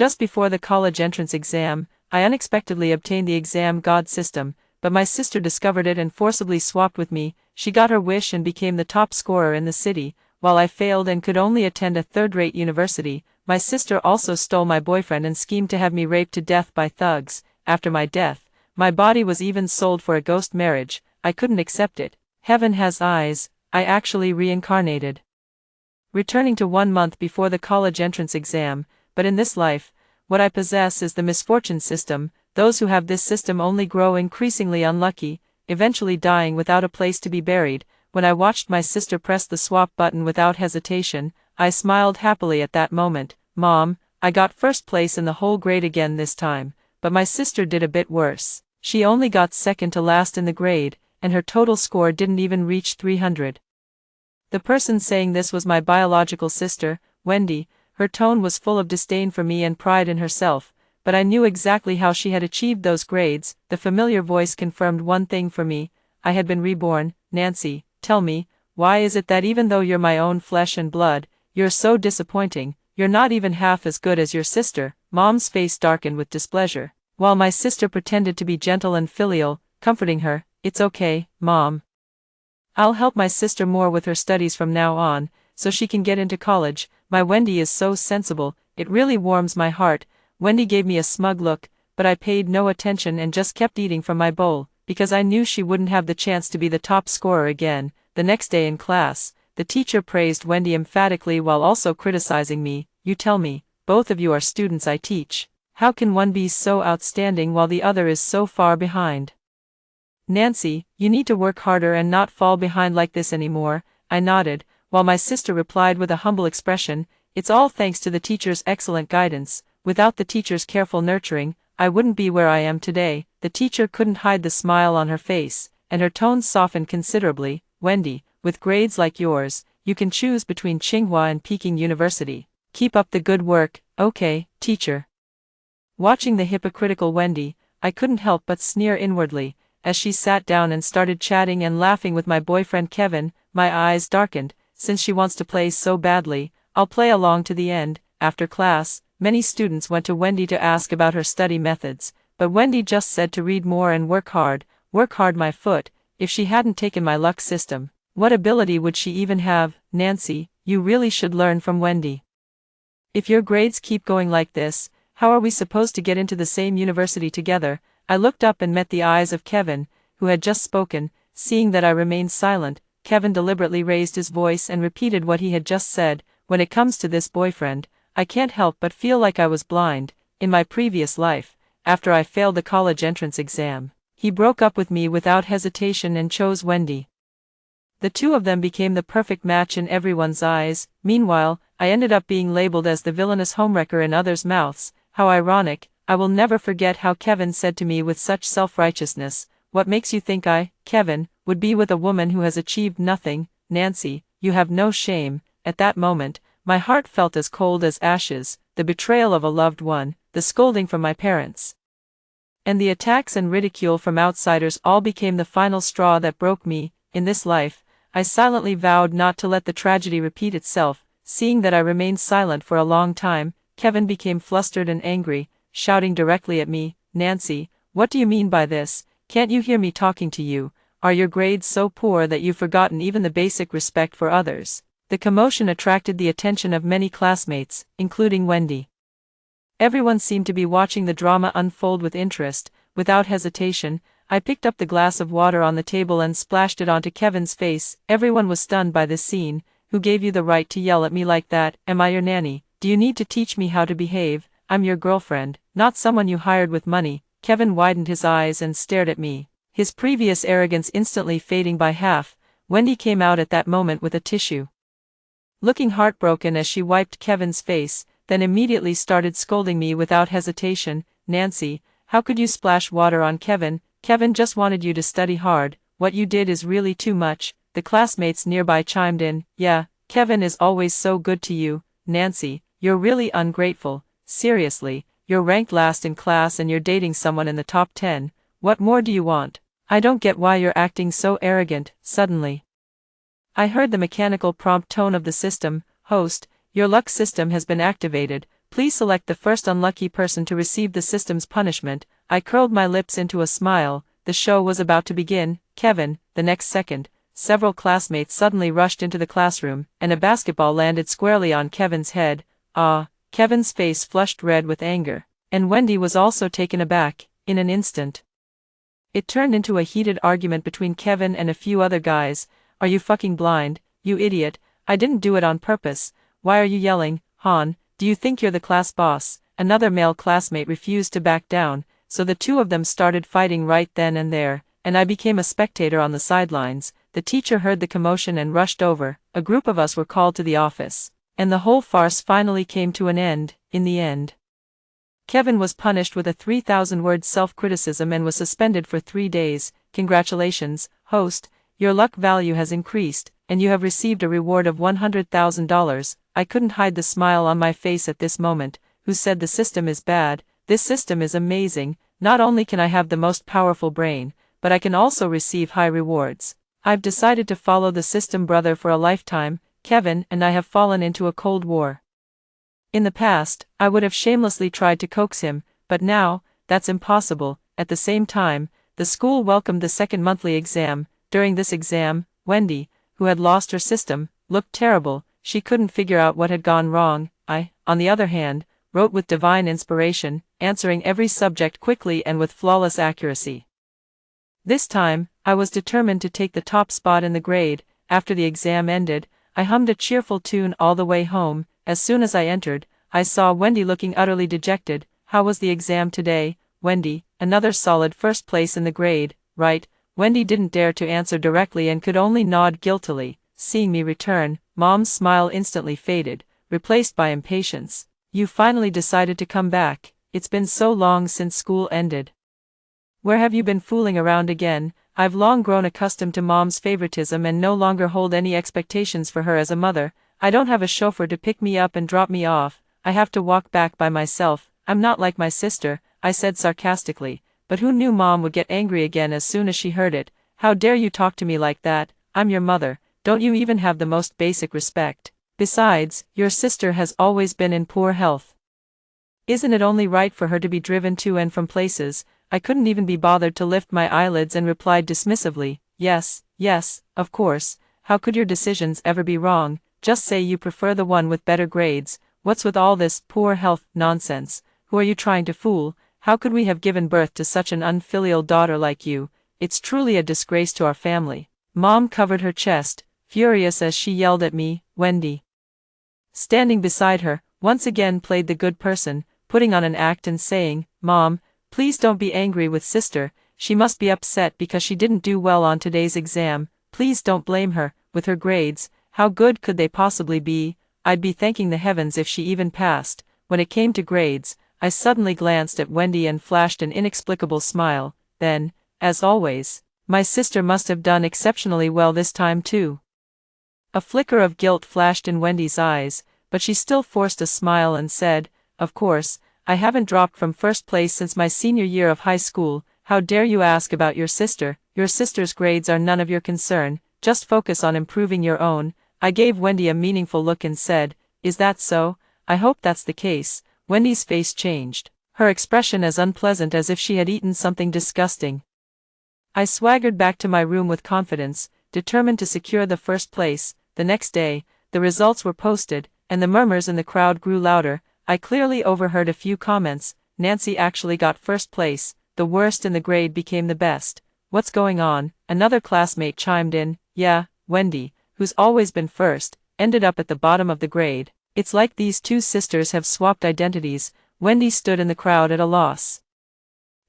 Just before the college entrance exam, I unexpectedly obtained the exam god system, but my sister discovered it and forcibly swapped with me. She got her wish and became the top scorer in the city, while I failed and could only attend a third-rate university. My sister also stole my boyfriend and schemed to have me raped to death by thugs. After my death, my body was even sold for a ghost marriage. I couldn't accept it. Heaven has eyes. I actually reincarnated. Returning to 1 month before the college entrance exam, but in this life, what I possess is the misfortune system. Those who have this system only grow increasingly unlucky, eventually dying without a place to be buried. When I watched my sister press the swap button without hesitation, I smiled happily at that moment. Mom, I got first place in the whole grade again this time, but my sister did a bit worse. She only got second to last in the grade, and her total score didn't even reach 300. The person saying this was my biological sister, Wendy. Her tone was full of disdain for me and pride in herself, but I knew exactly how she had achieved those grades. The familiar voice confirmed one thing for me: I had been reborn. Nancy, tell me, why is it that even though you're my own flesh and blood, you're so disappointing? You're not even half as good as your sister. Mom's face darkened with displeasure, while my sister pretended to be gentle and filial, comforting her. It's okay, Mom. I'll help my sister more with her studies from now on, so she can get into college. My Wendy is so sensible, it really warms my heart. Wendy gave me a smug look, but I paid no attention and just kept eating from my bowl, because I knew she wouldn't have the chance to be the top scorer again. The next day in class, the teacher praised Wendy emphatically while also criticizing me. You tell me, both of you are students I teach. How can one be so outstanding while the other is so far behind? Nancy, you need to work harder and not fall behind like this anymore. I nodded, while my sister replied with a humble expression, it's all thanks to the teacher's excellent guidance. Without the teacher's careful nurturing, I wouldn't be where I am today. The teacher couldn't hide the smile on her face, and her tone softened considerably. Wendy, with grades like yours, you can choose between Tsinghua and Peking University. Keep up the good work. Okay, teacher. Watching the hypocritical Wendy, I couldn't help but sneer inwardly. As she sat down and started chatting and laughing with my boyfriend Kevin, my eyes darkened. Since she wants to play so badly, I'll play along to the end. After class, many students went to Wendy to ask about her study methods, but Wendy just said to read more and work hard. Work hard, my foot. If she hadn't taken my luck system, what ability would she even have? Nancy, you really should learn from Wendy. If your grades keep going like this, how are we supposed to get into the same university together? I looked up and met the eyes of Kevin, who had just spoken. Seeing that I remained silent, Kevin deliberately raised his voice and repeated what he had just said. When it comes to this boyfriend, I can't help but feel like I was blind. In my previous life, after I failed the college entrance exam, he broke up with me without hesitation and chose Wendy. The two of them became the perfect match in everyone's eyes. Meanwhile, I ended up being labeled as the villainous homewrecker in others' mouths. How ironic. I will never forget how Kevin said to me with such self-righteousness, "What makes you think I, Kevin, would be with a woman who has achieved nothing? Nancy, you have no shame." At that moment, my heart felt as cold as ashes. The betrayal of a loved one, the scolding from my parents, and the attacks and ridicule from outsiders all became the final straw that broke me. In this life, I silently vowed not to let the tragedy repeat itself. Seeing that I remained silent for a long time, Kevin became flustered and angry, shouting directly at me, "Nancy, what do you mean by this? Can't you hear me talking to you? Are your grades so poor that you've forgotten even the basic respect for others?" The commotion attracted the attention of many classmates, including Wendy. Everyone seemed to be watching the drama unfold with interest. Without hesitation, I picked up the glass of water on the table and splashed it onto Kevin's face. Everyone was stunned by this scene. Who gave you the right to yell at me like that? Am I your nanny? Do you need to teach me how to behave? I'm your girlfriend, not someone you hired with money. Kevin widened his eyes and stared at me, his previous arrogance instantly fading by half. Wendy came out at that moment with a tissue, looking heartbroken as she wiped Kevin's face, then immediately started scolding me without hesitation. "Nancy, how could you splash water on Kevin? Kevin just wanted you to study hard. What you did is really too much." The classmates nearby chimed in, "Yeah, Kevin is always so good to you. Nancy, you're really ungrateful. Seriously, you're ranked last in class and you're dating someone in the top 10. What more do you want? I don't get why you're acting so arrogant." Suddenly, I heard the mechanical prompt tone of the system. "Host, your luck system has been activated. Please select the first unlucky person to receive the system's punishment. I curled my lips into a smile. The show was about to begin. Kevin. The next second, several classmates suddenly rushed into the classroom, and a basketball landed squarely on Kevin's head. Kevin's face flushed red with anger. And Wendy was also taken aback. In an instant, it turned into a heated argument between Kevin and a few other guys. Are you fucking blind, you idiot? I didn't do it on purpose. Why are you yelling, Han? Do you think you're the class boss? Another male classmate refused to back down, so the two of them started fighting right then and there, and I became a spectator on the sidelines. The teacher heard the commotion and rushed over. A group of us were called to the office, and the whole farce finally came to an end. In the end, Kevin was punished with a 3,000-word self-criticism and was suspended for 3 days. Congratulations, host, your luck value has increased, and you have received a reward of $100,000. I couldn't hide the smile on my face at this moment. Who said the system is bad? This system is amazing. Not only can I have the most powerful brain, but I can also receive high rewards. I've decided to follow the system, brother, for a lifetime. Kevin and I have fallen into a cold war. In the past, I would have shamelessly tried to coax him, but now, that's impossible. At the same time, the school welcomed the second monthly exam. During this exam, Wendy, who had lost her system, looked terrible. She couldn't figure out what had gone wrong. I, on the other hand, wrote with divine inspiration, answering every subject quickly and with flawless accuracy. This time, I was determined to take the top spot in the grade. After the exam ended, I hummed a cheerful tune all the way home. As soon as I entered, I saw Wendy looking utterly dejected. How was the exam today, Wendy? Another solid first place in the grade, right? Wendy didn't dare to answer directly and could only nod guiltily. Seeing me return, Mom's smile instantly faded, replaced by impatience. You finally decided to come back. It's been so long since school ended. Where have you been fooling around again? I've long grown accustomed to Mom's favoritism and no longer hold any expectations for her as a mother. I don't have a chauffeur to pick me up and drop me off. I have to walk back by myself. I'm not like my sister, I said sarcastically, but who knew Mom would get angry again as soon as she heard it. How dare you talk to me like that? I'm your mother. Don't you even have the most basic respect? Besides, your sister has always been in poor health. Isn't it only right for her to be driven to and from places? I couldn't even be bothered to lift my eyelids and replied dismissively, yes, of course. How could your decisions ever be wrong? Just say you prefer the one with better grades. What's with all this poor health nonsense? Who are you trying to fool? How could we have given birth to such an unfilial daughter like you? It's truly a disgrace to our family. Mom covered her chest, furious as she yelled at me. Wendy, standing beside her, once again played the good person, putting on an act and saying, Mom, please don't be angry with sister. She must be upset because she didn't do well on today's exam. Please don't blame her. With her grades, how good could they possibly be? I'd be thanking the heavens if she even passed. When it came to grades, I suddenly glanced at Wendy and flashed an inexplicable smile. Then, as always, my sister must have done exceptionally well this time too. A flicker of guilt flashed in Wendy's eyes, but she still forced a smile and said, Of course, I haven't dropped from first place since my senior year of high school. How dare you ask about your sister? Your sister's grades are none of your concern. Just focus on improving your own. I gave Wendy a meaningful look and said, Is that so? I hope that's the case. Wendy's face changed, her expression as unpleasant as if she had eaten something disgusting. I swaggered back to my room with confidence, determined to secure the first place. The next day, the results were posted, and the murmurs in the crowd grew louder. I clearly overheard a few comments. Nancy actually got first place. The worst in the grade became the best. What's going on? Another classmate chimed in. Yeah, Wendy, who's always been first, ended up at the bottom of the grade. It's like these two sisters have swapped identities. Wendy stood in the crowd at a loss,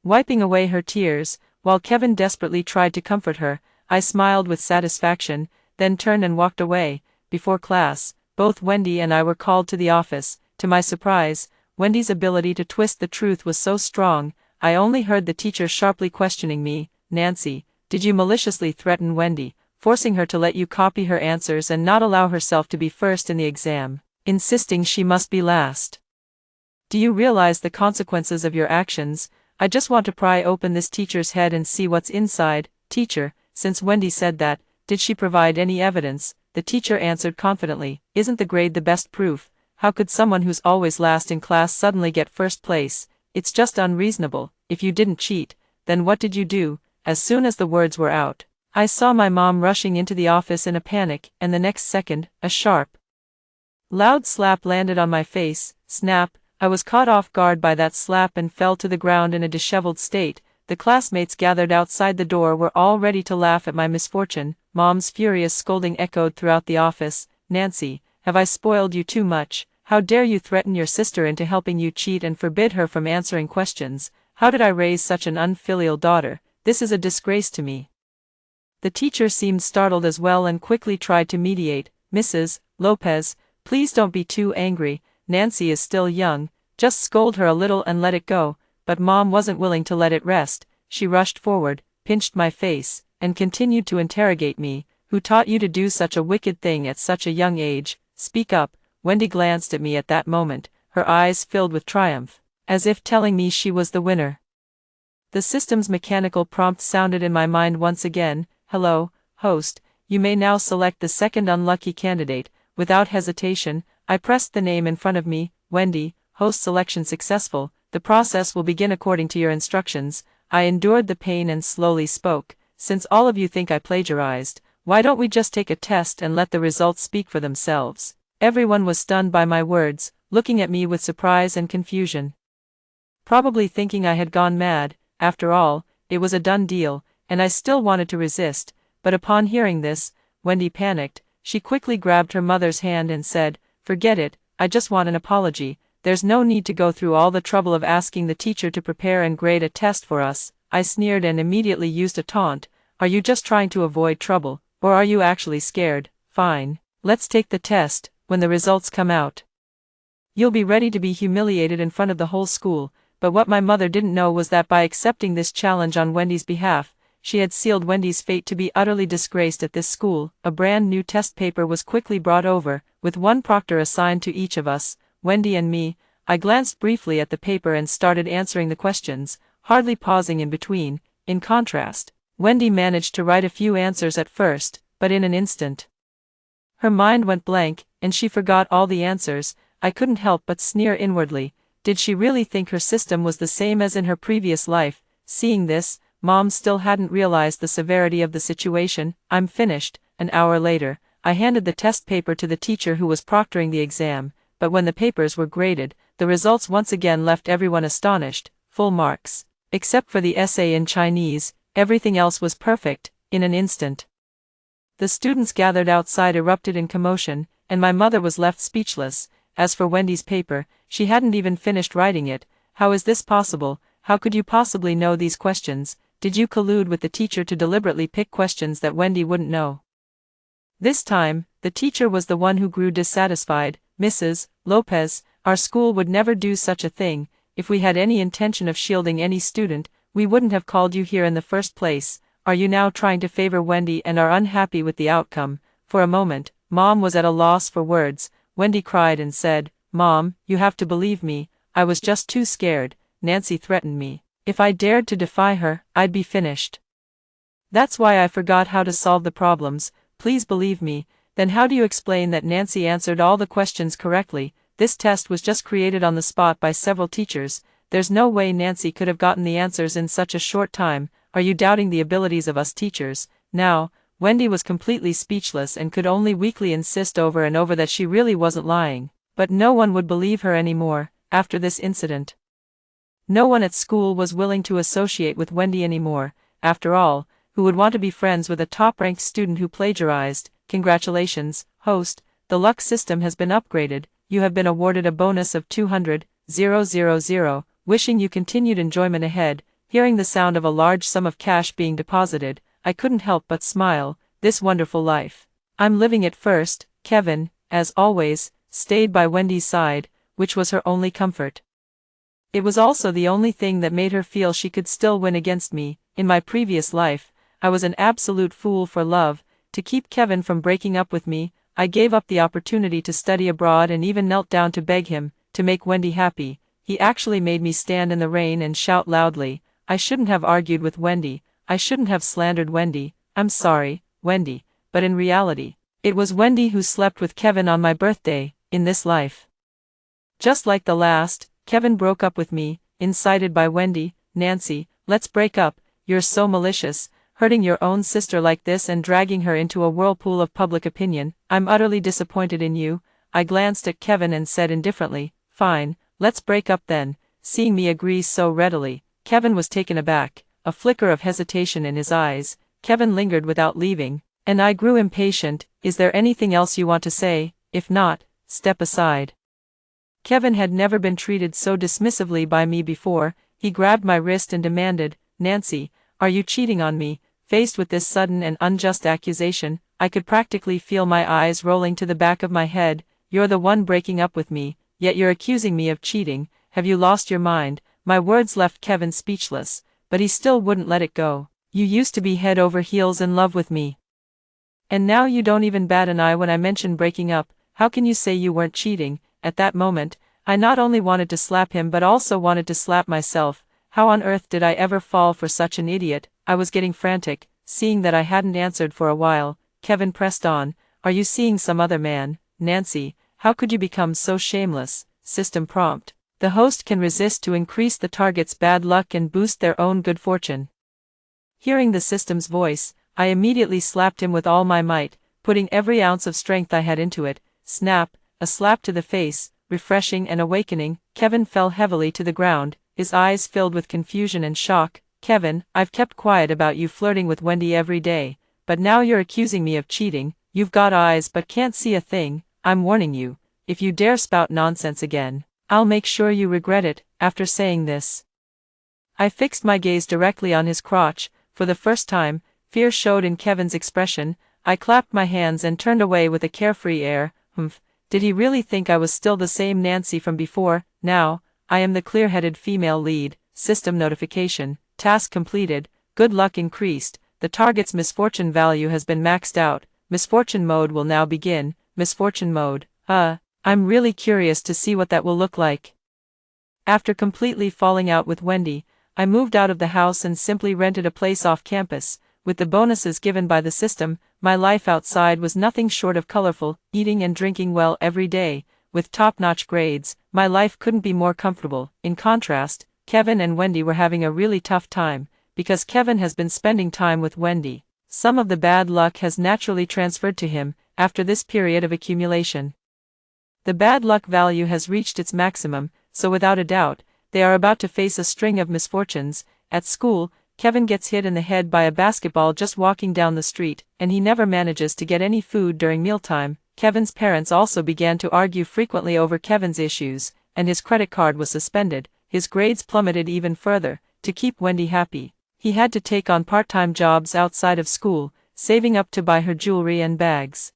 wiping away her tears, while Kevin desperately tried to comfort her. I smiled with satisfaction, then turned and walked away. Before class, both Wendy and I were called to the office. To my surprise, Wendy's ability to twist the truth was so strong. I only heard the teacher sharply questioning me. Nancy, did you maliciously threaten Wendy, forcing her to let you copy her answers and not allow herself to be first in the exam, insisting she must be last? Do you realize the consequences of your actions? I just want to pry open this teacher's head and see what's inside. Teacher, since Wendy said that, did she provide any evidence? The teacher answered confidently, Isn't the grade the best proof? How could someone who's always last in class suddenly get first place? It's just unreasonable. If you didn't cheat, then what did you do? As soon as the words were out, I saw my mom rushing into the office in a panic, and the next second, a sharp, loud slap landed on my face. Snap! I was caught off guard by that slap and fell to the ground in a disheveled state. The classmates gathered outside the door were all ready to laugh at my misfortune. Mom's furious scolding echoed throughout the office. Nancy, have I spoiled you too much? How dare you threaten your sister into helping you cheat and forbid her from answering questions? How did I raise such an unfilial daughter? This is a disgrace to me. The teacher seemed startled as well and quickly tried to mediate. Mrs. Lopez, please don't be too angry. Nancy is still young. Just scold her a little and let it go. But Mom wasn't willing to let it rest. She rushed forward, pinched my face, and continued to interrogate me. Who taught you to do such a wicked thing at such a young age? Speak up. Wendy glanced at me at that moment, her eyes filled with triumph, as if telling me she was the winner. The system's mechanical prompt sounded in my mind once again. Hello, host, you may now select the second unlucky candidate. Without hesitation, I pressed the name in front of me. Wendy, host selection successful. The process will begin according to your instructions. I endured the pain and slowly spoke. Since all of you think I plagiarized, why don't we just take a test and let the results speak for themselves? Everyone was stunned by my words, looking at me with surprise and confusion. Probably thinking I had gone mad. After all, it was a done deal, and I still wanted to resist, but upon hearing this, Wendy panicked. She quickly grabbed her mother's hand and said, "Forget it, I just want an apology. There's no need to go through all the trouble of asking the teacher to prepare and grade a test for us." I sneered and immediately used a taunt. "Are you just trying to avoid trouble, or are you actually scared? Fine. Let's take the test. When the results come out, you'll be ready to be humiliated in front of the whole school." But what my mother didn't know was that by accepting this challenge on Wendy's behalf, she had sealed Wendy's fate to be utterly disgraced at this school. A brand new test paper was quickly brought over, with one proctor assigned to each of us, Wendy and me. I glanced briefly at the paper and started answering the questions, hardly pausing in between. In contrast, Wendy managed to write a few answers at first, but in an instant, her mind went blank, and she forgot all the answers. I couldn't help but sneer inwardly. Did she really think her system was the same as in her previous life? Seeing this, Mom still hadn't realized the severity of the situation. I'm finished. An hour later, I handed the test paper to the teacher who was proctoring the exam, but when the papers were graded, the results once again left everyone astonished. Full marks. Except for the essay in Chinese, everything else was perfect. In an instant, the students gathered outside erupted in commotion, and my mother was left speechless. As for Wendy's paper, she hadn't even finished writing it. How is this possible? How could you possibly know these questions? Did you collude with the teacher to deliberately pick questions that Wendy wouldn't know? This time, the teacher was the one who grew dissatisfied. "Mrs. Lopez, our school would never do such a thing. If we had any intention of shielding any student, we wouldn't have called you here in the first place. Are you now trying to favor Wendy and are unhappy with the outcome?" For a moment, Mom was at a loss for words. Wendy cried and said, "Mom, you have to believe me. I was just too scared. Nancy threatened me. If I dared to defy her, I'd be finished. That's why I forgot how to solve the problems. Please believe me." "Then how do you explain that Nancy answered all the questions correctly? This test was just created on the spot by several teachers. There's no way Nancy could have gotten the answers in such a short time. Are you doubting the abilities of us teachers?" Now, Wendy was completely speechless and could only weakly insist over and over that she really wasn't lying. But no one would believe her anymore, after this incident. No one at school was willing to associate with Wendy anymore. After all, who would want to be friends with a top-ranked student who plagiarized? Congratulations, host, the luck system has been upgraded. You have been awarded a bonus of 200,000. Wishing you continued enjoyment ahead. Hearing the sound of a large sum of cash being deposited, I couldn't help but smile. This wonderful life I'm living it first. Kevin, as always, stayed by Wendy's side, which was her only comfort. It was also the only thing that made her feel she could still win against me. In my previous life, I was an absolute fool for love. To keep Kevin from breaking up with me, I gave up the opportunity to study abroad and even knelt down to beg him to make Wendy happy. He actually made me stand in the rain and shout loudly. I shouldn't have argued with Wendy. I shouldn't have slandered Wendy. I'm sorry, Wendy. But in reality, it was Wendy who slept with Kevin on my birthday. In this life, Just like the last, Kevin broke up with me, incited by Wendy. Nancy, let's break up, you're so malicious, hurting your own sister like this and dragging her into a whirlpool of public opinion. I'm utterly disappointed in you. I glanced at Kevin and said indifferently, fine, let's break up then. Seeing me agree so readily, Kevin was taken aback, a flicker of hesitation in his eyes. Kevin lingered without leaving, and I grew impatient. Is there anything else you want to say? If not, step aside. Kevin had never been treated so dismissively by me before. He grabbed my wrist and demanded, Nancy, are you cheating on me? Faced with this sudden and unjust accusation, I could practically feel my eyes rolling to the back of my head. You're the one breaking up with me, yet you're accusing me of cheating. Have you lost your mind? My words left Kevin speechless, but he still wouldn't let it go. You used to be head over heels in love with me. And now you don't even bat an eye when I mention breaking up. How can you say you weren't cheating? At that moment, I not only wanted to slap him but also wanted to slap myself. How on earth did I ever fall for such an idiot? I was getting frantic. Seeing that I hadn't answered for a while, Kevin pressed on, are you seeing some other man? Nancy, how could you become so shameless? System prompt. The host can resist to increase the target's bad luck and boost their own good fortune. Hearing the system's voice, I immediately slapped him with all my might, putting every ounce of strength I had into it. Snap, a slap to the face, refreshing and awakening. Kevin fell heavily to the ground, his eyes filled with confusion and shock. Kevin, I've kept quiet about you flirting with Wendy every day, but now you're accusing me of cheating. You've got eyes but can't see a thing. I'm warning you, if you dare spout nonsense again, I'll make sure you regret it. After saying this, I fixed my gaze directly on his crotch. For the first time, fear showed in Kevin's expression. I clapped my hands and turned away with a carefree air. Did he really think I was still the same Nancy from before? Now, I am the clear-headed female lead. System notification. Task completed. Good luck increased. The target's misfortune value has been maxed out. Misfortune mode will now begin. Misfortune mode. I'm really curious to see what that will look like. After completely falling out with Wendy, I moved out of the house and simply rented a place off campus. With the bonuses given by the system, my life outside was nothing short of colorful, eating and drinking well every day, with top-notch grades. My life couldn't be more comfortable. In contrast, Kevin and Wendy were having a really tough time, because Kevin has been spending time with Wendy. Some of the bad luck has naturally transferred to him, after this period of accumulation. The bad luck value has reached its maximum, so without a doubt, they are about to face a string of misfortunes. At school, Kevin gets hit in the head by a basketball just walking down the street, and he never manages to get any food during mealtime. Kevin's parents also began to argue frequently over Kevin's issues, and his credit card was suspended. His grades plummeted even further. To keep Wendy happy, he had to take on part-time jobs outside of school, saving up to buy her jewelry and bags.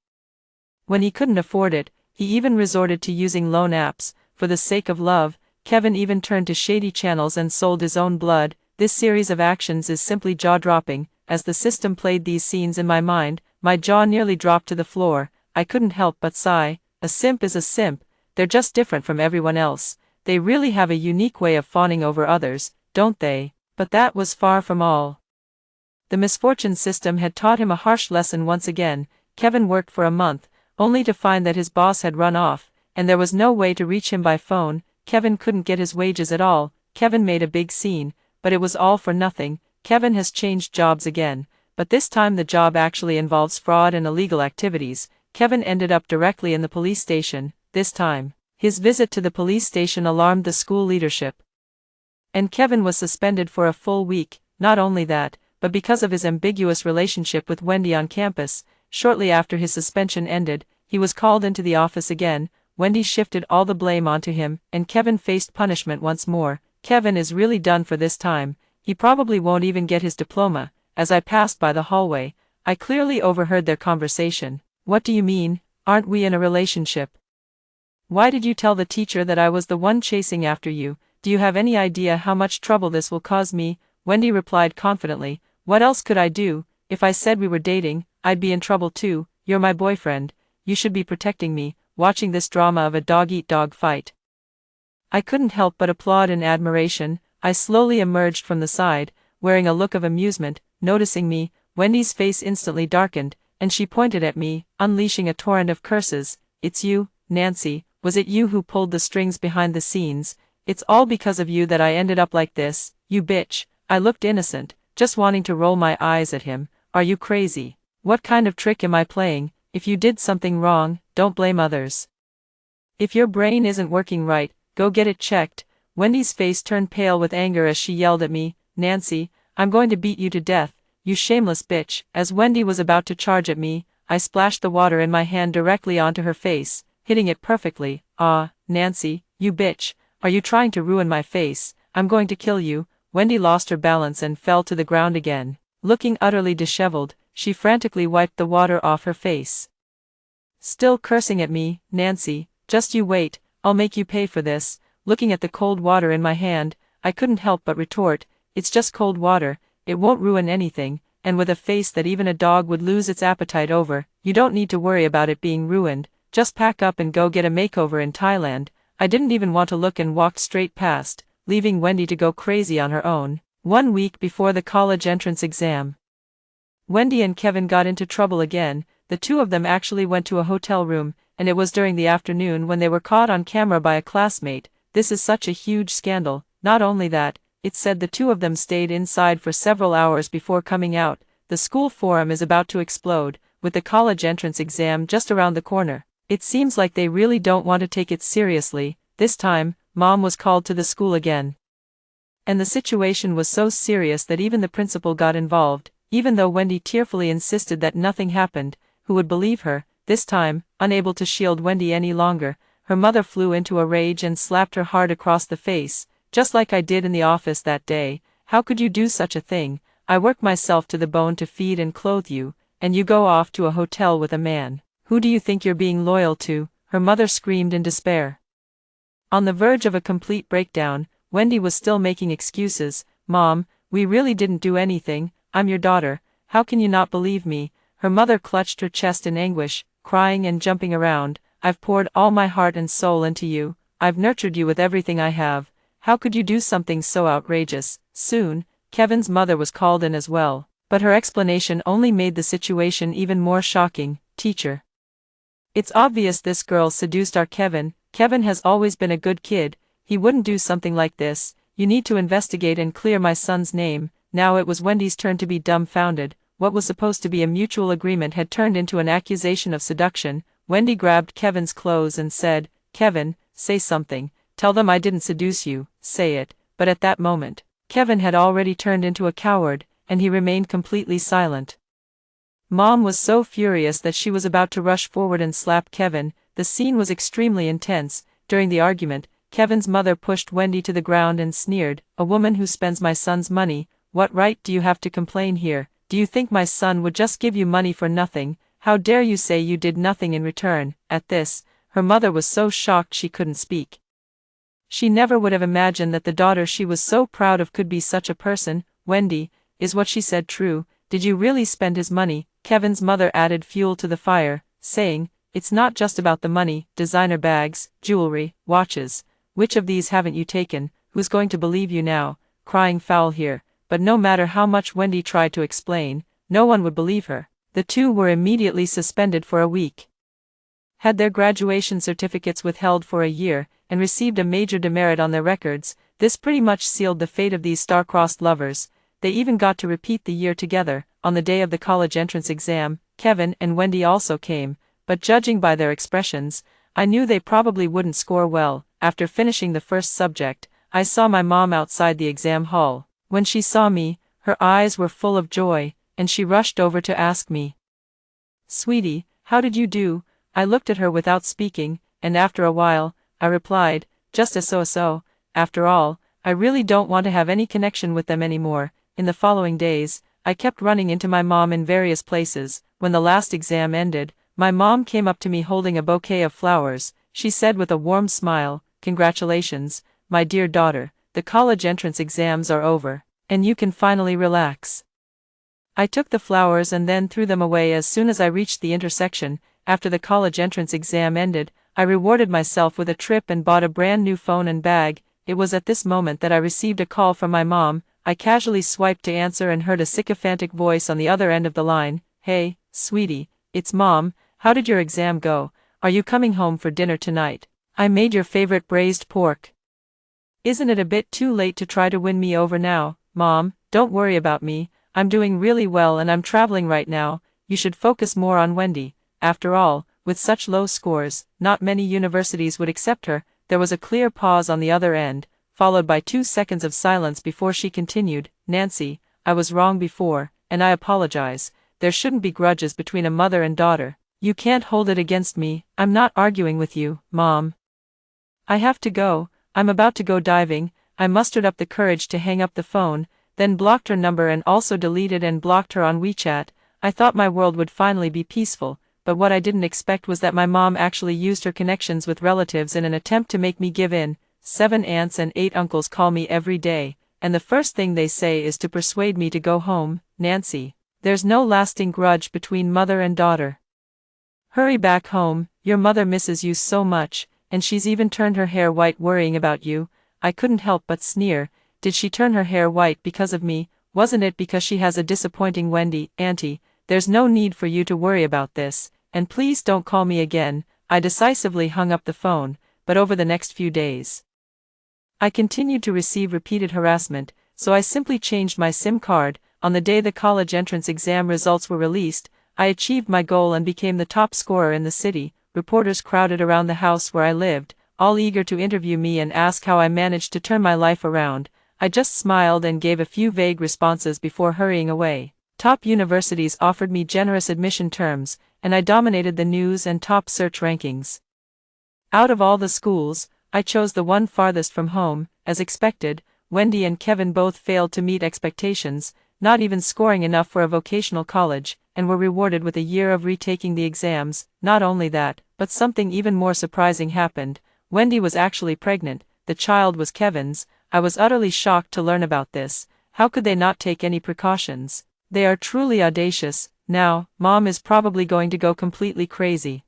When he couldn't afford it, he even resorted to using loan apps. For the sake of love, Kevin even turned to shady channels and sold his own blood. This series of actions is simply jaw-dropping. As the system played these scenes in my mind, my jaw nearly dropped to the floor. I couldn't help but sigh. A simp is a simp. They're just different from everyone else. They really have a unique way of fawning over others, don't they? But that was far from all. The misfortune system had taught him a harsh lesson once again. Kevin worked for a month, only to find that his boss had run off, and there was no way to reach him by phone. Kevin couldn't get his wages at all. Kevin made a big scene, but it was all for nothing. Kevin has changed jobs again, but this time the job actually involves fraud and illegal activities. Kevin ended up directly in the police station. This time, his visit to the police station alarmed the school leadership, and Kevin was suspended for a full week. Not only that, but because of his ambiguous relationship with Wendy on campus. Shortly after his suspension ended, he was called into the office again. Wendy shifted all the blame onto him, and Kevin faced punishment once more. Kevin is really done for this time. He probably won't even get his diploma. As I passed by the hallway, I clearly overheard their conversation. What do you mean? Aren't we in a relationship? Why did you tell the teacher that I was the one chasing after you? Do you have any idea how much trouble this will cause me? Wendy replied confidently. What else could I do? If I said we were dating, I'd be in trouble too. You're my boyfriend. You should be protecting me. Watching this drama of a dog-eat-dog fight, I couldn't help but applaud in admiration. I slowly emerged from the side, wearing a look of amusement. Noticing me, Wendy's face instantly darkened, and she pointed at me, unleashing a torrent of curses. It's you, Nancy. Was it you who pulled the strings behind the scenes? It's all because of you that I ended up like this, you bitch." I looked innocent, just wanting to roll my eyes at him. "Are you crazy? What kind of trick am I playing? If you did something wrong, don't blame others. If your brain isn't working right, go get it checked." Wendy's face turned pale with anger as she yelled at me, "Nancy, I'm going to beat you to death, you shameless bitch." As Wendy was about to charge at me, I splashed the water in my hand directly onto her face, hitting it perfectly. "Ah, Nancy, you bitch, are you trying to ruin my face? I'm going to kill you." Wendy lost her balance and fell to the ground again. Looking utterly disheveled, she frantically wiped the water off her face. Still cursing at me, "Nancy, just you wait, I'll make you pay for this." Looking at the cold water in my hand, I couldn't help but retort, "It's just cold water, it won't ruin anything," and with a face that even a dog would lose its appetite over. "You don't need to worry about it being ruined, just pack up and go get a makeover in Thailand." I didn't even want to look and walked straight past, leaving Wendy to go crazy on her own. 1 week before the college entrance exam, Wendy and Kevin got into trouble again. The two of them actually went to a hotel room, and it was during the afternoon when they were caught on camera by a classmate. This is such a huge scandal. Not only that, it's said the two of them stayed inside for several hours before coming out. The school forum is about to explode, with the college entrance exam just around the corner. It seems like they really don't want to take it seriously. This time, Mom was called to the school again. And the situation was so serious that even the principal got involved. Even though Wendy tearfully insisted that nothing happened, who would believe her? This time, unable to shield Wendy any longer, her mother flew into a rage and slapped her hard across the face, just like I did in the office that day. "How could you do such a thing? I work myself to the bone to feed and clothe you, and you go off to a hotel with a man. Who do you think you're being loyal to?" her mother screamed in despair. On the verge of a complete breakdown, Wendy was still making excuses. "Mom, we really didn't do anything. I'm your daughter. How can you not believe me?" Her mother clutched her chest in anguish, crying and jumping around. "I've poured all my heart and soul into you. I've nurtured you with everything I have. How could you do something so outrageous?" Soon, Kevin's mother was called in as well, but her explanation only made the situation even more shocking. "Teacher, it's obvious this girl seduced our Kevin. Kevin has always been a good kid. He wouldn't do something like this. You need to investigate and clear my son's name." Now it was Wendy's turn to be dumbfounded. What was supposed to be a mutual agreement had turned into an accusation of seduction. Wendy grabbed Kevin's clothes and said, "Kevin, say something. Tell them I didn't seduce you. Say it." But at that moment, Kevin had already turned into a coward, and he remained completely silent. Mom was so furious that she was about to rush forward and slap Kevin. The scene was extremely intense. During the argument, Kevin's mother pushed Wendy to the ground and sneered, "A woman who spends my son's money, what right do you have to complain here? Do you think my son would just give you money for nothing? How dare you say you did nothing in return?" At this, her mother was so shocked she couldn't speak. She never would have imagined that the daughter she was so proud of could be such a person. "Wendy, is what she said true? Did you really spend his money?" Kevin's mother added fuel to the fire, saying, "It's not just about the money, designer bags, jewelry, watches. Which of these haven't you taken? Who's going to believe you now?" Crying foul here. But no matter how much Wendy tried to explain, no one would believe her. The two were immediately suspended for a week, had their graduation certificates withheld for a year, and received a major demerit on their records. This pretty much sealed the fate of these star-crossed lovers. They even got to repeat the year together. On the day of the college entrance exam, Kevin and Wendy also came, but judging by their expressions, I knew they probably wouldn't score well. After finishing the first subject, I saw my mom outside the exam hall. When she saw me, her eyes were full of joy, and she rushed over to ask me, "Sweetie, how did you do?" I looked at her without speaking, and after a while, I replied, "Just as so. After all, I really don't want to have any connection with them anymore." In the following days, I kept running into my mom in various places. When the last exam ended, my mom came up to me holding a bouquet of flowers. She said with a warm smile, "Congratulations, my dear daughter. The college entrance exams are over, and you can finally relax." I took the flowers and then threw them away as soon as I reached the intersection. After the college entrance exam ended, I rewarded myself with a trip and bought a brand new phone and bag. It was at this moment that I received a call from my mom. I casually swiped to answer and heard a sycophantic voice on the other end of the line. "Hey, sweetie, it's Mom. How did your exam go? Are you coming home for dinner tonight?" I made your favorite braised pork. Isn't it a bit too late to try to win me over now, Mom? Don't worry about me, I'm doing really well and I'm traveling right now. You should focus more on Wendy. After all, with such low scores, not many universities would accept her. There was a clear pause on the other end, followed by 2 seconds of silence before she continued, Nancy, I was wrong before, and I apologize. There shouldn't be grudges between a mother and daughter. You can't hold it against me. I'm not arguing with you, Mom. I have to go. I'm about to go diving. I mustered up the courage to hang up the phone, then blocked her number and also deleted and blocked her on WeChat. I thought my world would finally be peaceful, but what I didn't expect was that my mom actually used her connections with relatives in an attempt to make me give in. 7 aunts and 8 uncles call me every day, and the first thing they say is to persuade me to go home. Nancy, there's no lasting grudge between mother and daughter. Hurry back home, your mother misses you so much, and she's even turned her hair white worrying about you. I couldn't help but sneer. Did she turn her hair white because of me? Wasn't it because she has a disappointing Wendy? Auntie, there's no need for you to worry about this, and please don't call me again. I decisively hung up the phone, but over the next few days, I continued to receive repeated harassment, so I simply changed my SIM card. On the day the college entrance exam results were released, I achieved my goal and became the top scorer in the city. Reporters crowded around the house where I lived, all eager to interview me and ask how I managed to turn my life around. I just smiled and gave a few vague responses before hurrying away. Top universities offered me generous admission terms, and I dominated the news and top search rankings. Out of all the schools, I chose the one farthest from home. As expected, Wendy and Kevin both failed to meet expectations, not even scoring enough for a vocational college, and were rewarded with a year of retaking the exams. Not only that, but something even more surprising happened. Wendy was actually pregnant. The child was Kevin's. I was utterly shocked to learn about this. How could they not take any precautions? They are truly audacious. Now, Mom is probably going to go completely crazy.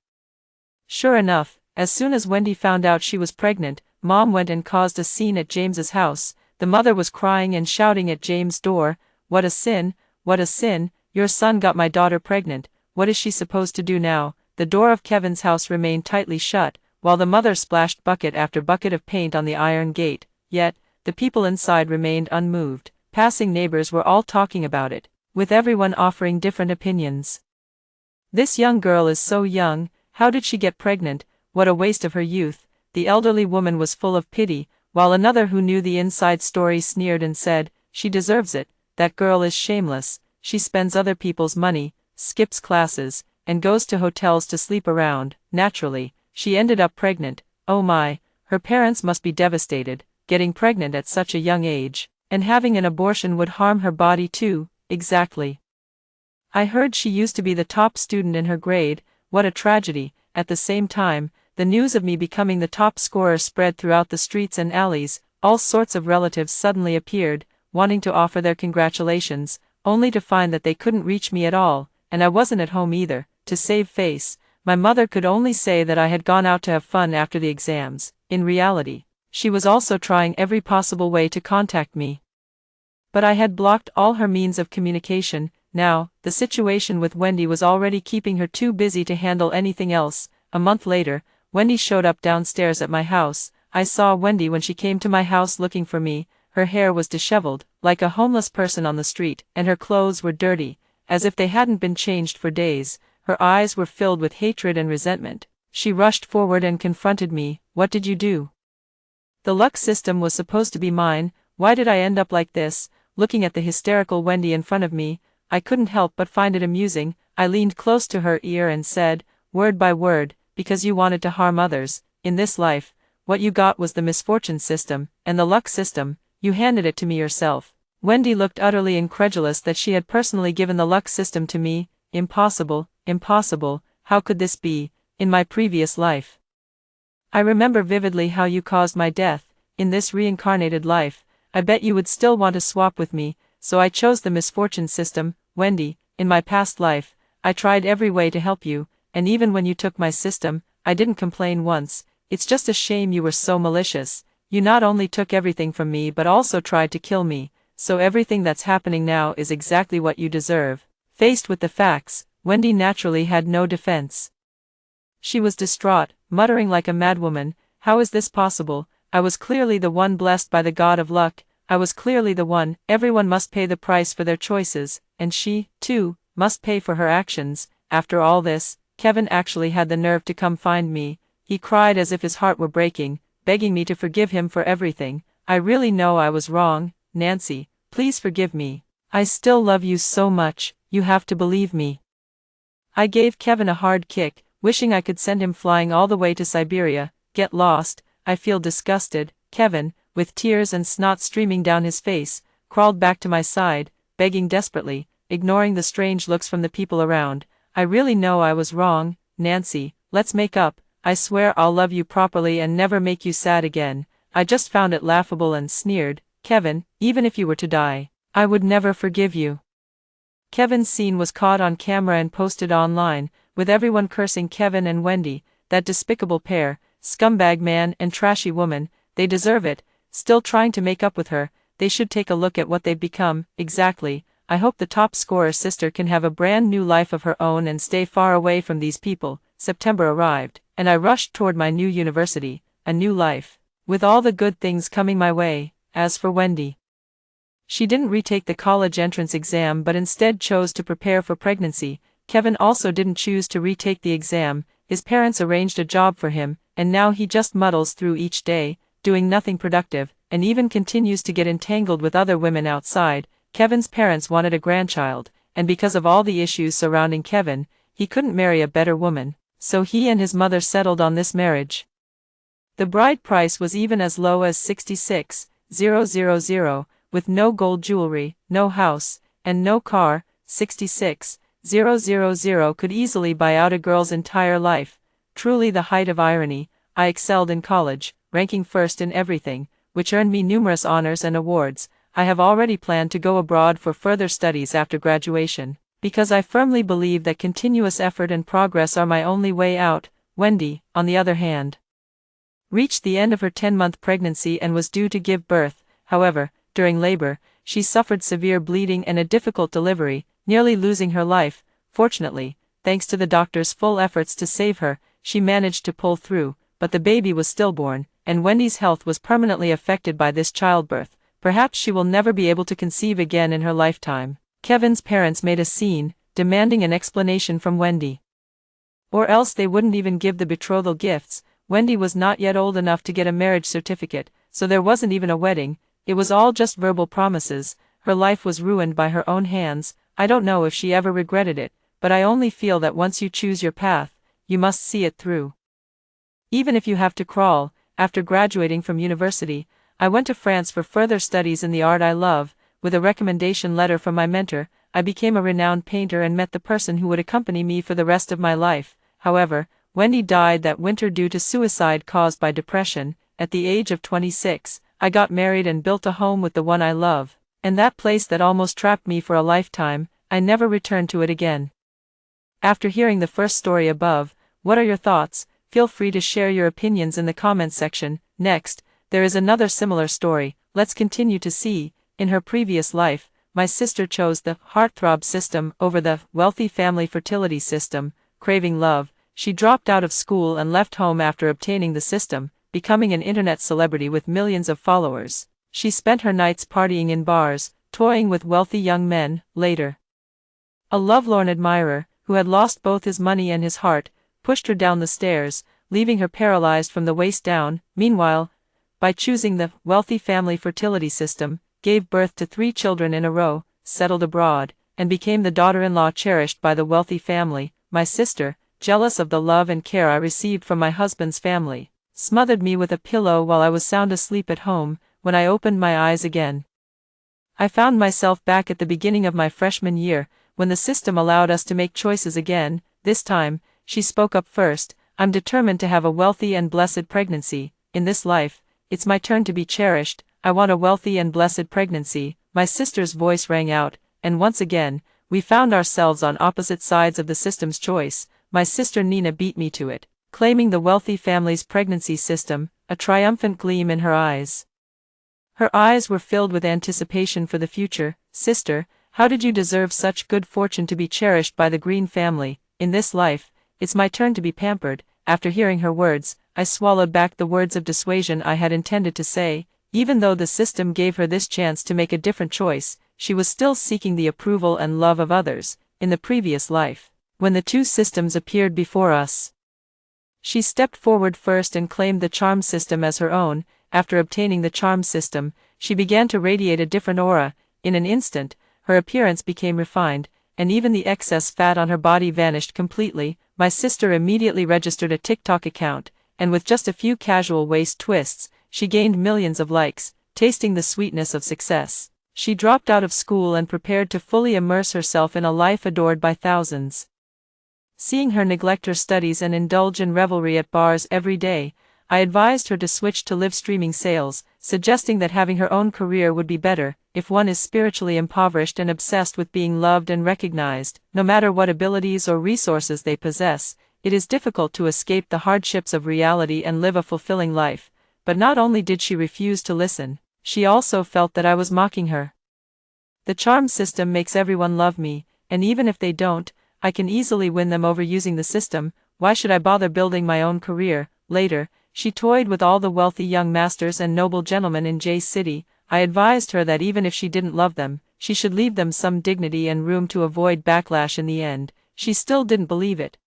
Sure enough, as soon as Wendy found out she was pregnant, Mom went and caused a scene at James's house. The mother was crying and shouting at James' door, "What a sin! What a sin! Your son got my daughter pregnant. What is she supposed to do now?" The door of Kevin's house remained tightly shut, while the mother splashed bucket after bucket of paint on the iron gate. Yet, the people inside remained unmoved. Passing neighbors were all talking about it, with everyone offering different opinions. This young girl is so young, how did she get pregnant? What a waste of her youth. The elderly woman was full of pity, while another who knew the inside story sneered and said, "She deserves it. That girl is shameless. She spends other people's money, skips classes, and goes to hotels to sleep around." Naturally, she ended up pregnant. Oh my, her parents must be devastated. Getting pregnant at such a young age, and having an abortion would harm her body too. Exactly. I heard she used to be the top student in her grade. What a tragedy. At the same time, the news of me becoming the top scorer spread throughout the streets and alleys. All sorts of relatives suddenly appeared, wanting to offer their congratulations, only to find that they couldn't reach me at all, and I wasn't at home either. To save face, my mother could only say that I had gone out to have fun after the exams. In reality, she was also trying every possible way to contact me. But I had blocked all her means of communication. Now, the situation with Wendy was already keeping her too busy to handle anything else. A month later, Wendy showed up downstairs at my house. I saw Wendy when she came to my house looking for me. Her hair was disheveled, like a homeless person on the street, and her clothes were dirty, as if they hadn't been changed for days. Her eyes were filled with hatred and resentment. She rushed forward and confronted me. "What did you do? The luck system was supposed to be mine. Why did I end up like this?" Looking at the hysterical Wendy in front of me, I couldn't help but find it amusing. I leaned close to her ear and said, word by word, "Because you wanted to harm others. In this life, what you got was the misfortune system, and the luck system. You handed it to me yourself." Wendy looked utterly incredulous that she had personally given the luck system to me. Impossible, impossible, how could this be? In my previous life, I remember vividly how you caused my death. In this reincarnated life, I bet you would still want to swap with me, so I chose the misfortune system. Wendy, in my past life, I tried every way to help you, and even when you took my system, I didn't complain once. It's just a shame you were so malicious. You not only took everything from me but also tried to kill me, so everything that's happening now is exactly what you deserve. Faced with the facts, Wendy naturally had no defense. She was distraught, muttering like a madwoman, How is this possible? I was clearly the one blessed by the god of luck. I was clearly the one. Everyone must pay the price for their choices, and she, too, must pay for her actions. After all this, Kevin actually had the nerve to come find me. He cried as if his heart were breaking, begging me to forgive him for everything. I really know I was wrong, Nancy. Please forgive me. I still love you so much, you have to believe me. I gave Kevin a hard kick, wishing I could send him flying all the way to Siberia. Get lost. I feel disgusted. Kevin, with tears and snot streaming down his face, crawled back to my side, begging desperately, ignoring the strange looks from the people around. I really know I was wrong, Nancy. Let's make up. I swear I'll love you properly and never make you sad again. I just found it laughable and sneered. Kevin, even if you were to die, I would never forgive you. Kevin's scene was caught on camera and posted online, with everyone cursing Kevin and Wendy, that despicable pair, scumbag man and trashy woman. They deserve it. Still trying to make up with her, they should take a look at what they've become. Exactly. I hope the top scorer sister can have a brand new life of her own and stay far away from these people. September arrived, and I rushed toward my new university, a new life, with all the good things coming my way. As for Wendy, she didn't retake the college entrance exam but instead chose to prepare for pregnancy. Kevin also didn't choose to retake the exam. His parents arranged a job for him, and now he just muddles through each day, doing nothing productive, and even continues to get entangled with other women outside. Kevin's parents wanted a grandchild, and because of all the issues surrounding Kevin, he couldn't marry a better woman, so he and his mother settled on this marriage. The bride price was even as low as $66,000, with no gold jewelry, no house, and no car. $66,000 could easily buy out a girl's entire life. Truly the height of irony. I excelled in college, ranking first in everything, which earned me numerous honors and awards. I have already planned to go abroad for further studies after graduation, because I firmly believe that continuous effort and progress are my only way out. Wendy, on the other hand, reached the end of her 10-month pregnancy and was due to give birth. However, during labor, she suffered severe bleeding and a difficult delivery, nearly losing her life. Fortunately, thanks to the doctor's full efforts to save her, she managed to pull through, but the baby was stillborn, and Wendy's health was permanently affected by this childbirth. Perhaps she will never be able to conceive again in her lifetime. Kevin's parents made a scene, demanding an explanation from Wendy, or else they wouldn't even give the betrothal gifts. Wendy was not yet old enough to get a marriage certificate, so there wasn't even a wedding. It was all just verbal promises. Her life was ruined by her own hands. I don't know if she ever regretted it, but I only feel that once you choose your path, you must see it through, even if you have to crawl. After graduating from university, I went to France for further studies in the art I love. With a recommendation letter from my mentor, I became a renowned painter and met the person who would accompany me for the rest of my life. However, Wendy died that winter due to suicide caused by depression. At the age of 26, I got married and built a home with the one I love, and that place that almost trapped me for a lifetime, I never returned to it again. After hearing the first story above, what are your thoughts? Feel free to share your opinions in the comments section. Next, there is another similar story. Let's continue to see. In her previous life, my sister chose the heartthrob system over the wealthy family fertility system. Craving love, she dropped out of school and left home after obtaining the system, becoming an internet celebrity with millions of followers. She spent her nights partying in bars, toying with wealthy young men. Later, a lovelorn admirer, who had lost both his money and his heart, pushed her down the stairs, leaving her paralyzed from the waist down. Meanwhile, by choosing the wealthy family fertility system, gave birth to 3 children in a row, settled abroad, and became the daughter-in-law cherished by the wealthy family. My sister, jealous of the love and care I received from my husband's family, smothered me with a pillow while I was sound asleep at home. When I opened my eyes again, I found myself back at the beginning of my freshman year, when the system allowed us to make choices again. This time, she spoke up first. I'm determined to have a wealthy and blessed pregnancy. In this life, it's my turn to be cherished. I want a wealthy and blessed pregnancy. My sister's voice rang out, and once again, we found ourselves on opposite sides of the system's choice. My sister Nina beat me to it, claiming the wealthy family's pregnancy system, a triumphant gleam in her eyes. Her eyes were filled with anticipation for the future. Sister, how did you deserve such good fortune to be cherished by the Green family? In this life, it's my turn to be pampered. After hearing her words, I swallowed back the words of dissuasion I had intended to say. Even though the system gave her this chance to make a different choice, she was still seeking the approval and love of others. In the previous life, when the two systems appeared before us, she stepped forward first and claimed the charm system as her own. After obtaining the charm system, she began to radiate a different aura. In an instant, her appearance became refined, and even the excess fat on her body vanished completely. My sister immediately registered a TikTok account, and with just a few casual waist twists, she gained millions of likes. Tasting the sweetness of success, she dropped out of school and prepared to fully immerse herself in a life adored by thousands. Seeing her neglect her studies and indulge in revelry at bars every day, I advised her to switch to live streaming sales, suggesting that having her own career would be better. If one is spiritually impoverished and obsessed with being loved and recognized, no matter what abilities or resources they possess, it is difficult to escape the hardships of reality and live a fulfilling life. But not only did she refuse to listen, she also felt that I was mocking her. The charm system makes everyone love me, and even if they don't, I can easily win them over using the system. Why should I bother building my own career? Later, she toyed with all the wealthy young masters and noble gentlemen in J City. I advised her that even if she didn't love them, she should leave them some dignity and room to avoid backlash in the end. She still didn't believe it.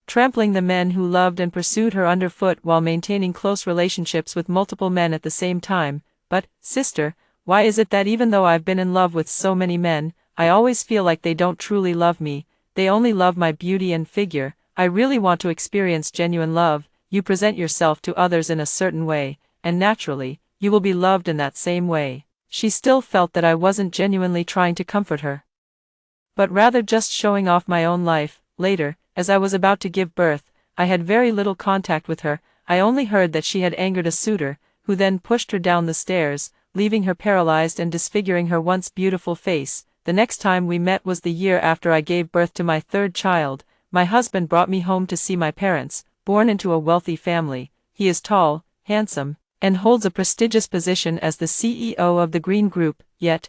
Trampling the men who loved and pursued her underfoot while maintaining close relationships with multiple men at the same time. But, sister, why is it that even though I've been in love with so many men, I always feel like they don't truly love me? They only love my beauty and figure. I really want to experience genuine love. You present yourself to others in a certain way, and naturally, you will be loved in that same way. She still felt that I wasn't genuinely trying to comfort her, but rather just showing off my own life. Later, as I was about to give birth, I had very little contact with her. I only heard that she had angered a suitor, who then pushed her down the stairs, leaving her paralyzed and disfiguring her once beautiful face. The next time we met was the year after I gave birth to my third child. My husband brought me home to see my parents. Born into a wealthy family, he is tall, handsome, and holds a prestigious position as the CEO of the Green Group. Yet,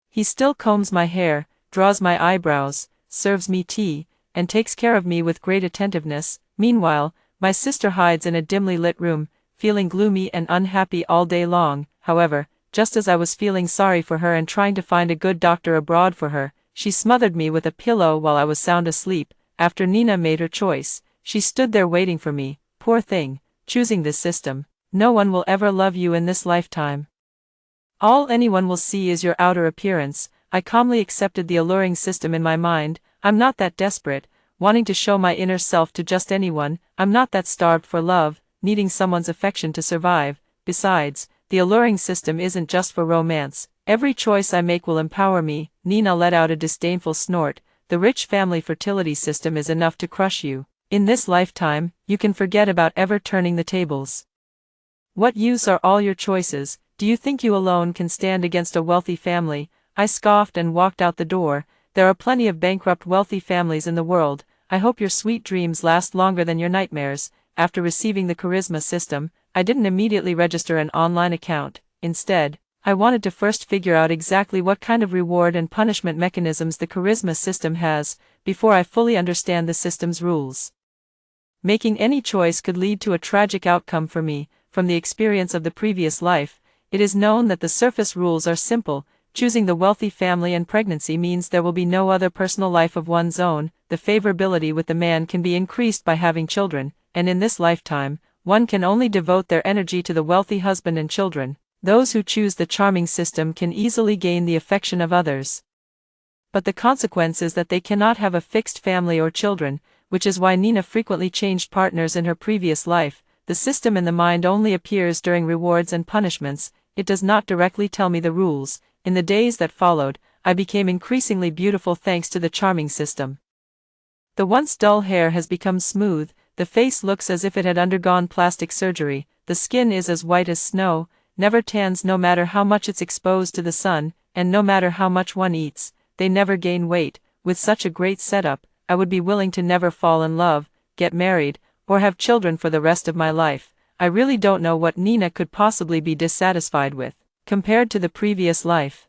he still combs my hair, draws my eyebrows, serves me tea, and takes care of me with great attentiveness. Meanwhile, my sister hides in a dimly lit room, feeling gloomy and unhappy all day long. However, just as I was feeling sorry for her and trying to find a good doctor abroad for her, she smothered me with a pillow while I was sound asleep. After Nina made her choice, she stood there waiting for me. Poor thing, choosing this system. No one will ever love you in this lifetime. All anyone will see is your outer appearance. I calmly accepted the alluring system in my mind. I'm not that desperate, wanting to show my inner self to just anyone. I'm not that starved for love, needing someone's affection to survive. Besides, the alluring system isn't just for romance. Every choice I make will empower me. Nina let out a disdainful snort. The rich family fertility system is enough to crush you. In this lifetime, you can forget about ever turning the tables. What use are all your choices? Do you think you alone can stand against a wealthy family? I scoffed and walked out the door. There are plenty of bankrupt wealthy families in the world. I hope your sweet dreams last longer than your nightmares. After receiving the charisma system, I didn't immediately register an online account. Instead, I wanted to first figure out exactly what kind of reward and punishment mechanisms the charisma system has, before I fully understand the system's rules. Making any choice could lead to a tragic outcome for me. From the experience of the previous life, it is known that the surface rules are simple. Choosing the wealthy family and pregnancy means there will be no other personal life of one's own. The favorability with the man can be increased by having children, and in this lifetime, one can only devote their energy to the wealthy husband and children. Those who choose the charming system can easily gain the affection of others. But the consequence is that they cannot have a fixed family or children, which is why Nina frequently changed partners in her previous life. The system in the mind only appears during rewards and punishments. It does not directly tell me the rules. In the days that followed, I became increasingly beautiful thanks to the charming system. The once dull hair has become smooth, the face looks as if it had undergone plastic surgery, the skin is as white as snow, never tans no matter how much it's exposed to the sun, and no matter how much one eats, they never gain weight. With such a great setup, I would be willing to never fall in love, get married, or have children for the rest of my life. I really don't know what Nina could possibly be dissatisfied with, compared to the previous life,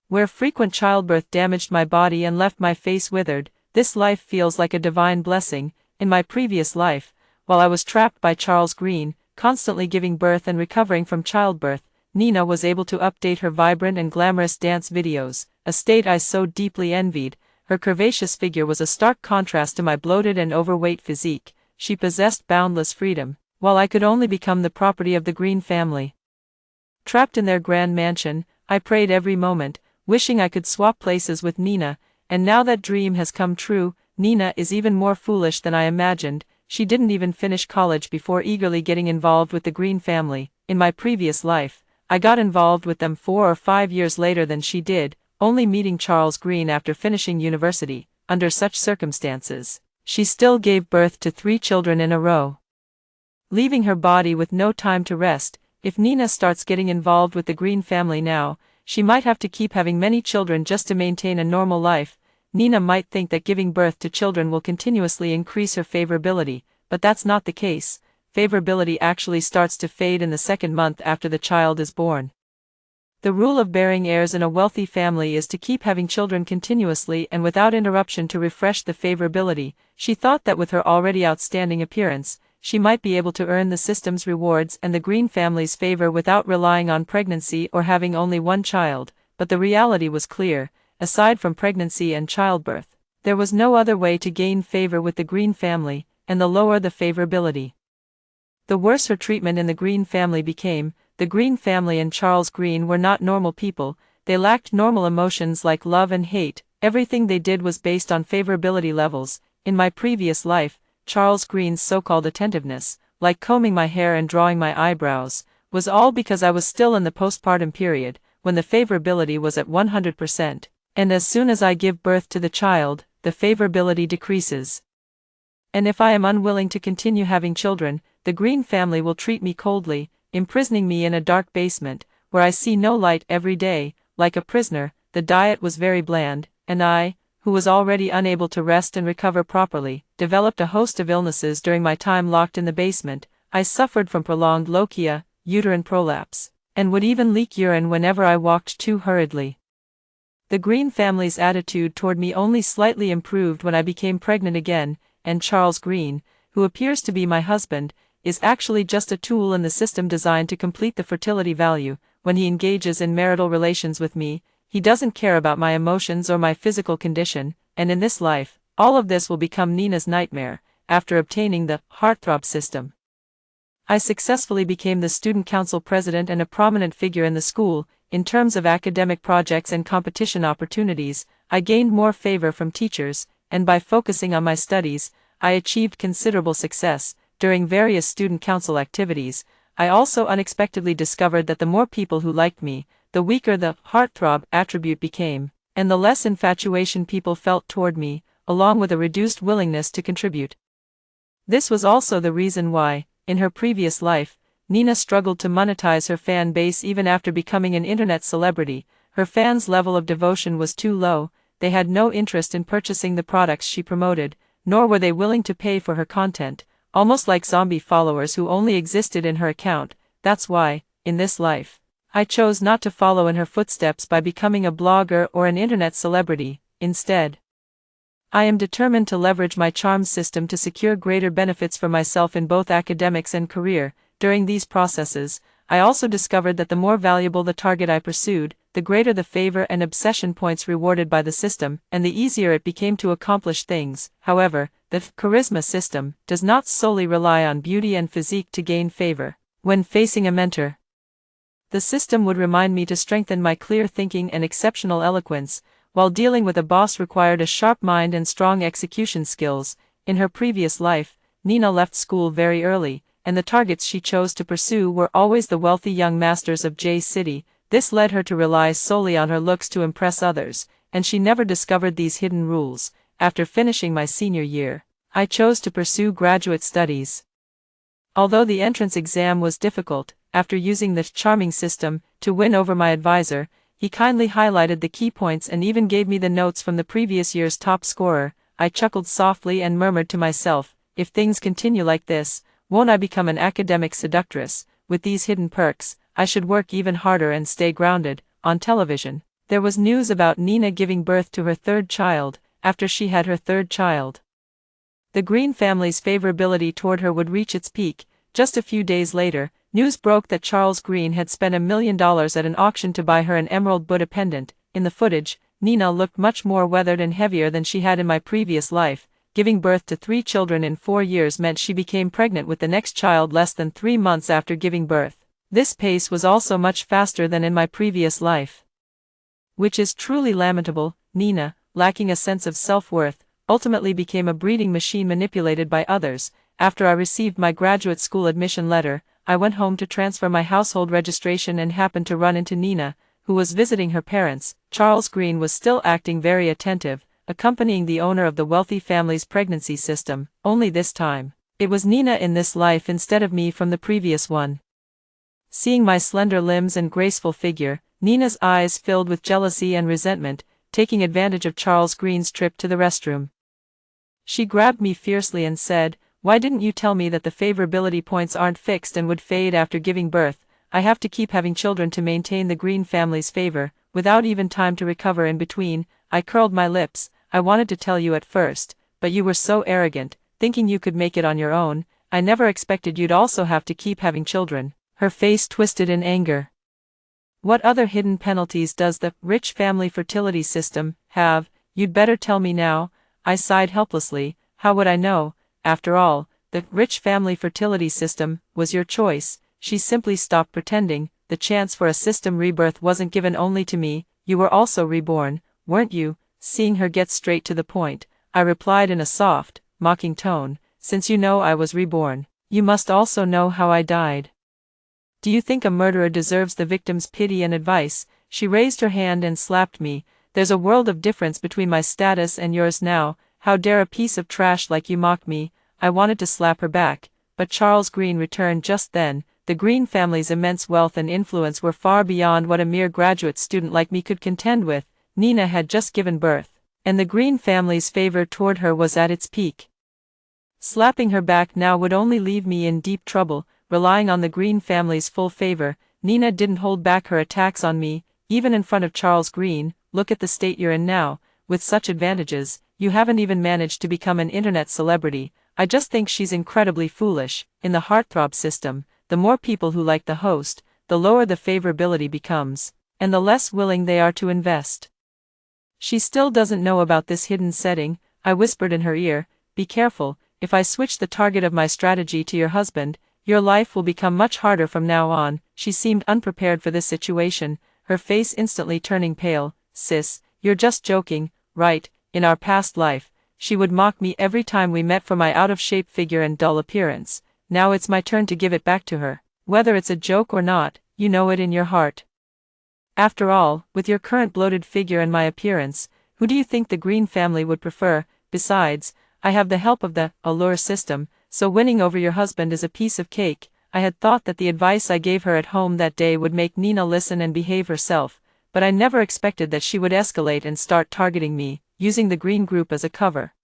where frequent childbirth damaged my body and left my face withered. This life feels like a divine blessing. In my previous life, while I was trapped by Charles Green, constantly giving birth and recovering from childbirth, Nina was able to update her vibrant and glamorous dance videos, a state I so deeply envied. Her curvaceous figure was a stark contrast to my bloated and overweight physique. She possessed boundless freedom, while I could only become the property of the Green family. Trapped in their grand mansion, I prayed every moment, wishing I could swap places with Nina, and now that dream has come true. Nina is even more foolish than I imagined. She didn't even finish college before eagerly getting involved with the Green family. In my previous life, I got involved with them 4 or 5 years later than she did, only meeting Charles Green after finishing university. Under such circumstances, she still gave birth to 3 children in a row, leaving her body with no time to rest. If Nina starts getting involved with the Green family now, she might have to keep having many children just to maintain a normal life. Nina might think that giving birth to children will continuously increase her favorability, but that's not the case. Favorability actually starts to fade in the 2nd month after the child is born. The rule of bearing heirs in a wealthy family is to keep having children continuously and without interruption to refresh the favorability. She thought that with her already outstanding appearance, she might be able to earn the system's rewards and the Green family's favor without relying on pregnancy or having only one child, but the reality was clear. Aside from pregnancy and childbirth, there was no other way to gain favor with the Green family, and the lower the favorability, the worse her treatment in the Green family became. The Green family and Charles Green were not normal people. They lacked normal emotions like love and hate. Everything they did was based on favorability levels. In my previous life, Charles Green's so-called attentiveness, like combing my hair and drawing my eyebrows, was all because I was still in the postpartum period, when the favorability was at 100%, and as soon as I give birth to the child, the favorability decreases. And if I am unwilling to continue having children, the Green family will treat me coldly, imprisoning me in a dark basement, where I see no light every day, like a prisoner. The diet was very bland, and I, who was already unable to rest and recover properly, developed a host of illnesses during my time locked in the basement. I suffered from prolonged lochia, uterine prolapse, and would even leak urine whenever I walked too hurriedly. The Green family's attitude toward me only slightly improved when I became pregnant again, and Charles Green, who appears to be my husband, is actually just a tool in the system designed to complete the fertility value. When he engages in marital relations with me, he doesn't care about my emotions or my physical condition, and in this life, all of this will become Nina's nightmare. After obtaining the heartthrob system, I successfully became the student council president and a prominent figure in the school. In terms of academic projects and competition opportunities, I gained more favor from teachers, and by focusing on my studies, I achieved considerable success. During various student council activities, I also unexpectedly discovered that the more people who liked me, the weaker the heartthrob attribute became, and the less infatuation people felt toward me, along with a reduced willingness to contribute. This was also the reason why, in her previous life, Nina struggled to monetize her fan base even after becoming an internet celebrity. Her fans' level of devotion was too low. They had no interest in purchasing the products she promoted, nor were they willing to pay for her content, almost like zombie followers who only existed in her account. That's why, in this life, I chose not to follow in her footsteps by becoming a blogger or an internet celebrity. Instead, I am determined to leverage my charm system to secure greater benefits for myself in both academics and career. During these processes, I also discovered that the more valuable the target I pursued, the greater the favor and obsession points rewarded by the system, and the easier it became to accomplish things. However, the charisma system does not solely rely on beauty and physique to gain favor. When facing a mentor, the system would remind me to strengthen my clear thinking and exceptional eloquence, while dealing with a boss required a sharp mind and strong execution skills. In her previous life, Nina left school very early, and the targets she chose to pursue were always the wealthy young masters of J City. This led her to rely solely on her looks to impress others, and she never discovered these hidden rules. After finishing my senior year, I chose to pursue graduate studies. Although the entrance exam was difficult, after using the charming system to win over my advisor, he kindly highlighted the key points and even gave me the notes from the previous year's top scorer. I chuckled softly and murmured to myself, if things continue like this, won't I become an academic seductress? With these hidden perks, I should work even harder and stay grounded. On television, there was news about Nina giving birth to her 3rd child. After she had her 3rd child, The Green family's favorability toward her would reach its peak. Just a few days later, news broke that Charles Green had spent $1 million at an auction to buy her an emerald Buddha pendant. In the footage, Nina looked much more weathered and heavier than she had in my previous life. Giving birth to 3 children in 4 years meant she became pregnant with the next child less than 3 months after giving birth. This pace was also much faster than in my previous life. Which is truly lamentable. Nina, lacking a sense of self-worth, ultimately became a breeding machine manipulated by others. After I received my graduate school admission letter, I went home to transfer my household registration and happened to run into Nina, who was visiting her parents. Charles Green was still acting very attentive, accompanying the owner of the wealthy family's pregnancy system, only this time, it was Nina in this life instead of me from the previous one. Seeing my slender limbs and graceful figure, Nina's eyes filled with jealousy and resentment, taking advantage of Charles Green's trip to the restroom. She grabbed me fiercely and said, "Why didn't you tell me that the favorability points aren't fixed and would fade after giving birth? I have to keep having children to maintain the Green family's favor." Without even time to recover in between, I curled my lips. "I wanted to tell you at first, but you were so arrogant, thinking you could make it on your own. I never expected you'd also have to keep having children." Her face twisted in anger. "What other hidden penalties does the rich family fertility system have? You'd better tell me now." I sighed helplessly. "How would I know? After all, the rich family fertility system was your choice." She simply stopped pretending. "The chance for a system rebirth wasn't given only to me. You were also reborn, weren't you?" Seeing her get straight to the point, I replied in a soft, mocking tone, "Since you know I was reborn, you must also know how I died. Do you think a murderer deserves the victim's pity and advice?" She raised her hand and slapped me. "There's a world of difference between my status and yours now. How dare a piece of trash like you mock me?" I wanted to slap her back, but Charles Green returned just then. The Green family's immense wealth and influence were far beyond what a mere graduate student like me could contend with. Nina had just given birth, and the Green family's favor toward her was at its peak. Slapping her back now would only leave me in deep trouble. Relying on the Green family's full favor, Nina didn't hold back her attacks on me, even in front of Charles Green. "Look at the state you're in now. With such advantages, you haven't even managed to become an internet celebrity." I just think she's incredibly foolish. In the heartthrob system, the more people who like the host, the lower the favorability becomes, and the less willing they are to invest. She still doesn't know about this hidden setting. I whispered in her ear, "Be careful, if I switch the target of my strategy to your husband, your life will become much harder from now on." She seemed unprepared for this situation, her face instantly turning pale. "Sis, you're just joking, right? In our past life, she would mock me every time we met for my out-of-shape figure and dull appearance. Now it's my turn to give it back to her. Whether it's a joke or not, you know it in your heart. After all, with your current bloated figure and my appearance, who do you think the Green family would prefer? Besides, I have the help of the allure system, so winning over your husband is a piece of cake." I had thought that the advice I gave her at home that day would make Nina listen and behave herself, but I never expected that she would escalate and start targeting me, using the Green group as a cover.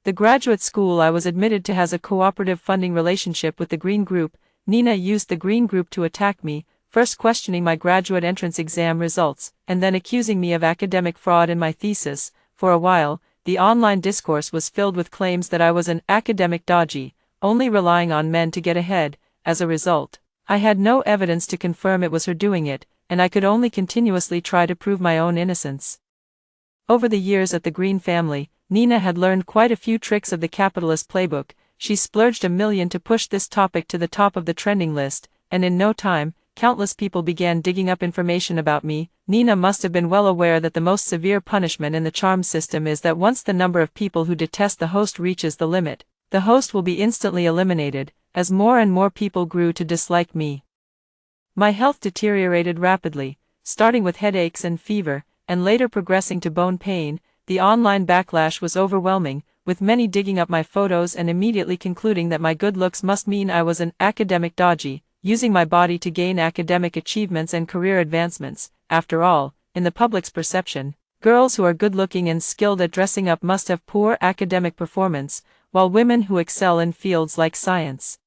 The graduate school I was admitted to has a cooperative funding relationship with the Green group. Nina used the Green group to attack me, first questioning my graduate entrance exam results, and then accusing me of academic fraud in my thesis. For a while, the online discourse was filled with claims that I was an academic dodgy, only relying on men to get ahead. As a result, I had no evidence to confirm it was her doing it, and I could only continuously try to prove my own innocence. Over the years at the Green family, Nina had learned quite a few tricks of the capitalist playbook. She splurged $1 million to push this topic to the top of the trending list, and in no time, countless people began digging up information about me. Nina must have been well aware that the most severe punishment in the charm system is that once the number of people who detest the host reaches the limit, the host will be instantly eliminated. As more and more people grew to dislike me, my health deteriorated rapidly, starting with headaches and fever, and later progressing to bone pain. The online backlash was overwhelming, with many digging up my photos and immediately concluding that my good looks must mean I was an academic dodgy, using my body to gain academic achievements and career advancements. After all, in the public's perception, girls who are good-looking and skilled at dressing up must have poor academic performance, while women who excel in fields like science,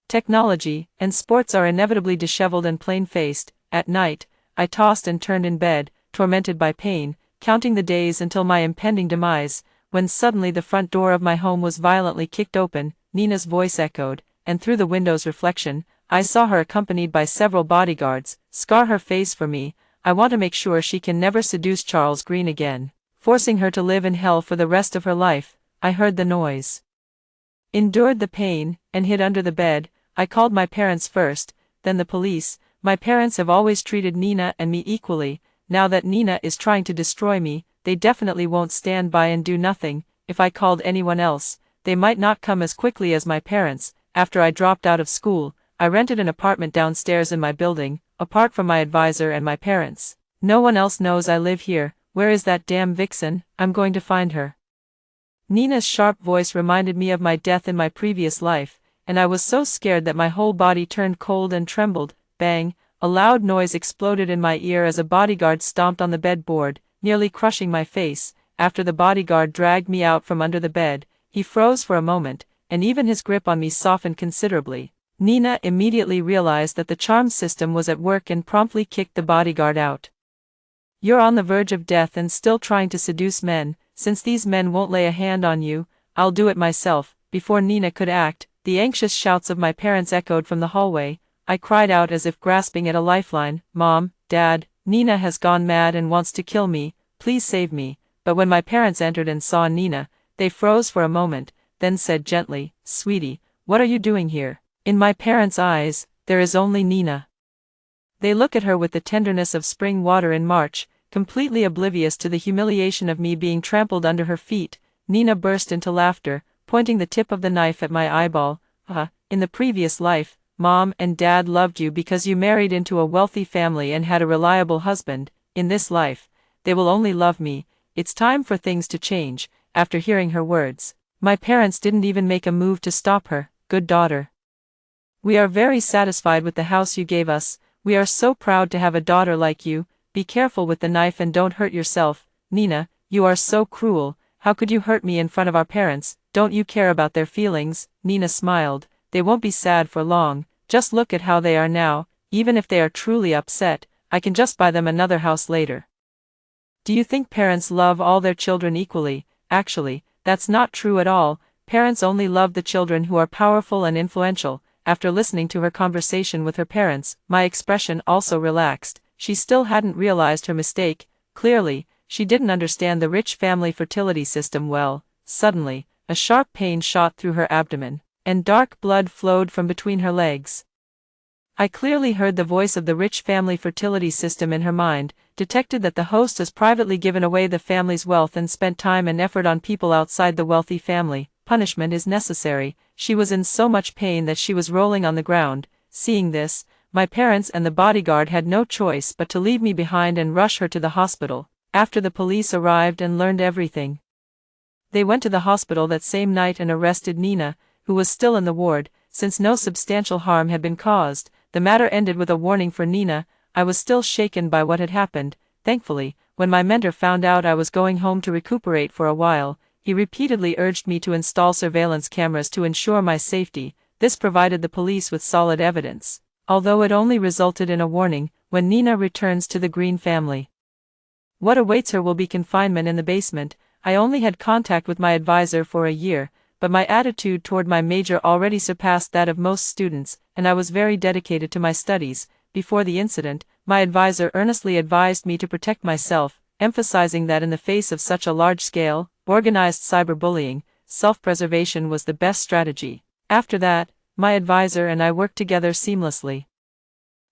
technology, and sports are inevitably disheveled and plain-faced. At night, I tossed and turned in bed, tormented by pain, counting the days until my impending demise. when suddenly the front door of my home was violently kicked open. Nina's voice echoed, and through the window's reflection, I saw her accompanied by several bodyguards. Scar her face for me. I want to make sure she can never seduce Charles Green again, forcing her to live in hell for the rest of her life. I heard the noise, endured the pain, and hid under the bed. I called my parents first, then the police. My parents have always treated Nina and me equally. Now that Nina is trying to destroy me, they definitely won't stand by and do nothing. If I called anyone else, they might not come as quickly as my parents. After I dropped out of school, I rented an apartment downstairs in my building, apart from my advisor and my parents. No one else knows I live here. Where is that damn vixen? I'm going to find her. Nina's sharp voice reminded me of my death in my previous life, and I was so scared that my whole body turned cold and trembled. Bang! A loud noise exploded in my ear as a bodyguard stomped on the bedboard, nearly crushing my face. After the bodyguard dragged me out from under the bed, he froze for a moment, and even his grip on me softened considerably. Nina immediately realized that the charm system was at work and promptly kicked the bodyguard out. You're on the verge of death and still trying to seduce men. Since these men won't lay a hand on you, I'll do it myself. Before Nina could act, the anxious shouts of my parents echoed from the hallway. I cried out as if grasping at a lifeline. Mom, Dad, Nina has gone mad and wants to kill me. Please save me. But when my parents entered and saw Nina, they froze for a moment, then said gently, Sweetie, what are you doing here? In my parents' eyes, there is only Nina. They look at her with the tenderness of spring water in March, completely oblivious to the humiliation of me being trampled under her feet. Nina burst into laughter, pointing the tip of the knife at my eyeball. In the previous life, Mom and Dad loved you because you married into a wealthy family and had a reliable husband. In this life, they will only love me. It's time for things to change. After hearing her words, my parents didn't even make a move to stop her. Good daughter. We are very satisfied with the house you gave us. We are so proud to have a daughter like you. Be careful with the knife and don't hurt yourself. Nina, you are so cruel. How could you hurt me in front of our parents? Don't you care about their feelings? Nina smiled. They won't be sad for long. Just look at how they are now. Even if they are truly upset, I can just buy them another house later. Do you think parents love all their children equally? Actually, that's not true at all. Parents only love the children who are powerful and influential. After listening to her conversation with her parents, my expression also relaxed. She still hadn't realized her mistake. Clearly, she didn't understand the rich family fertility system well. Suddenly, a sharp pain shot through her abdomen, and dark blood flowed from between her legs. I clearly heard the voice of the rich family fertility system in her mind, detected that the host has privately given away the family's wealth and spent time and effort on people outside the wealthy family. Punishment is necessary. She was in so much pain that she was rolling on the ground. Seeing this, my parents and the bodyguard had no choice but to leave me behind and rush her to the hospital. After the police arrived and learned everything, they went to the hospital that same night and arrested Nina, who was still in the ward. Since no substantial harm had been caused, the matter ended with a warning for Nina. I was still shaken by what had happened. Thankfully, when my mentor found out I was going home to recuperate for a while, he repeatedly urged me to install surveillance cameras to ensure my safety. This provided the police with solid evidence, although it only resulted in a warning. When Nina returns to the Green family, what awaits her will be confinement in the basement. I only had contact with my advisor for a year, but my attitude toward my major already surpassed that of most students, and I was very dedicated to my studies. Before the incident, my advisor earnestly advised me to protect myself, emphasizing that in the face of such a large-scale, organized cyberbullying, self-preservation was the best strategy. After that, my advisor and I worked together seamlessly.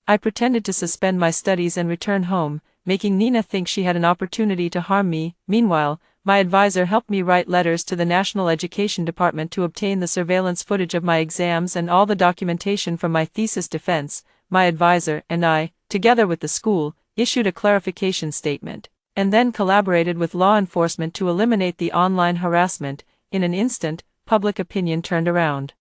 I pretended to suspend my studies and return home, making Nina think she had an opportunity to harm me. Meanwhile, my advisor helped me write letters to the National Education Department to obtain the surveillance footage of my exams and all the documentation from my thesis defense. My advisor and I, together with the school, issued a clarification statement, and then collaborated with law enforcement to eliminate the online harassment. In an instant, public opinion turned around.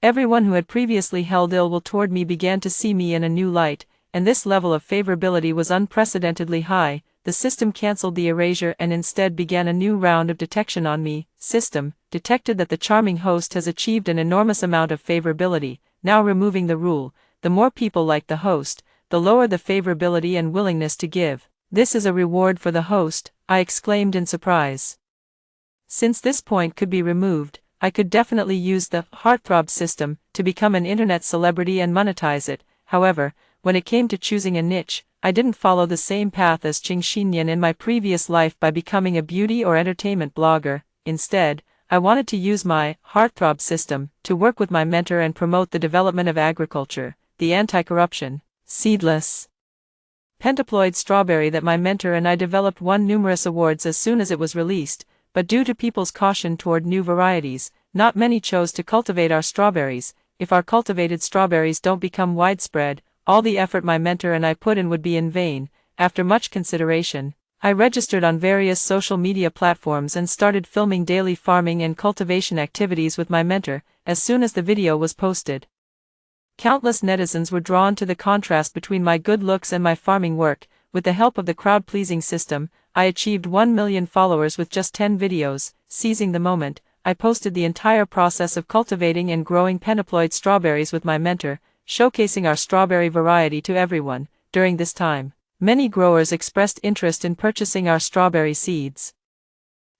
Everyone who had previously held ill will toward me began to see me in a new light, and this level of favorability was unprecedentedly high. The system cancelled the erasure and instead began a new round of detection on me. System detected that the charming host has achieved an enormous amount of favorability, now removing the rule. The more people like the host, the lower the favorability and willingness to give. This is a reward for the host, I exclaimed in surprise. Since this point could be removed, I could definitely use the heartthrob system to become an internet celebrity and monetize it. However, when it came to choosing a niche, I didn't follow the same path as Qing Xinyan in my previous life by becoming a beauty or entertainment blogger. Instead, I wanted to use my heartthrob system to work with my mentor and promote the development of agriculture, the anti-corruption, seedless, pentaploid strawberry that my mentor and I developed won numerous awards as soon as it was released, but due to people's caution toward new varieties, not many chose to cultivate our strawberries. If our cultivated strawberries don't become widespread, all the effort my mentor and I put in would be in vain. After much consideration, I registered on various social media platforms and started filming daily farming and cultivation activities with my mentor. As soon as the video was posted, countless netizens were drawn to the contrast between my good looks and my farming work. With the help of the crowd-pleasing system, I achieved 1 million followers with just 10 videos. Seizing the moment, I posted the entire process of cultivating and growing pentaploid strawberries with my mentor, showcasing our strawberry variety to everyone. During this time, many growers expressed interest in purchasing our strawberry seeds,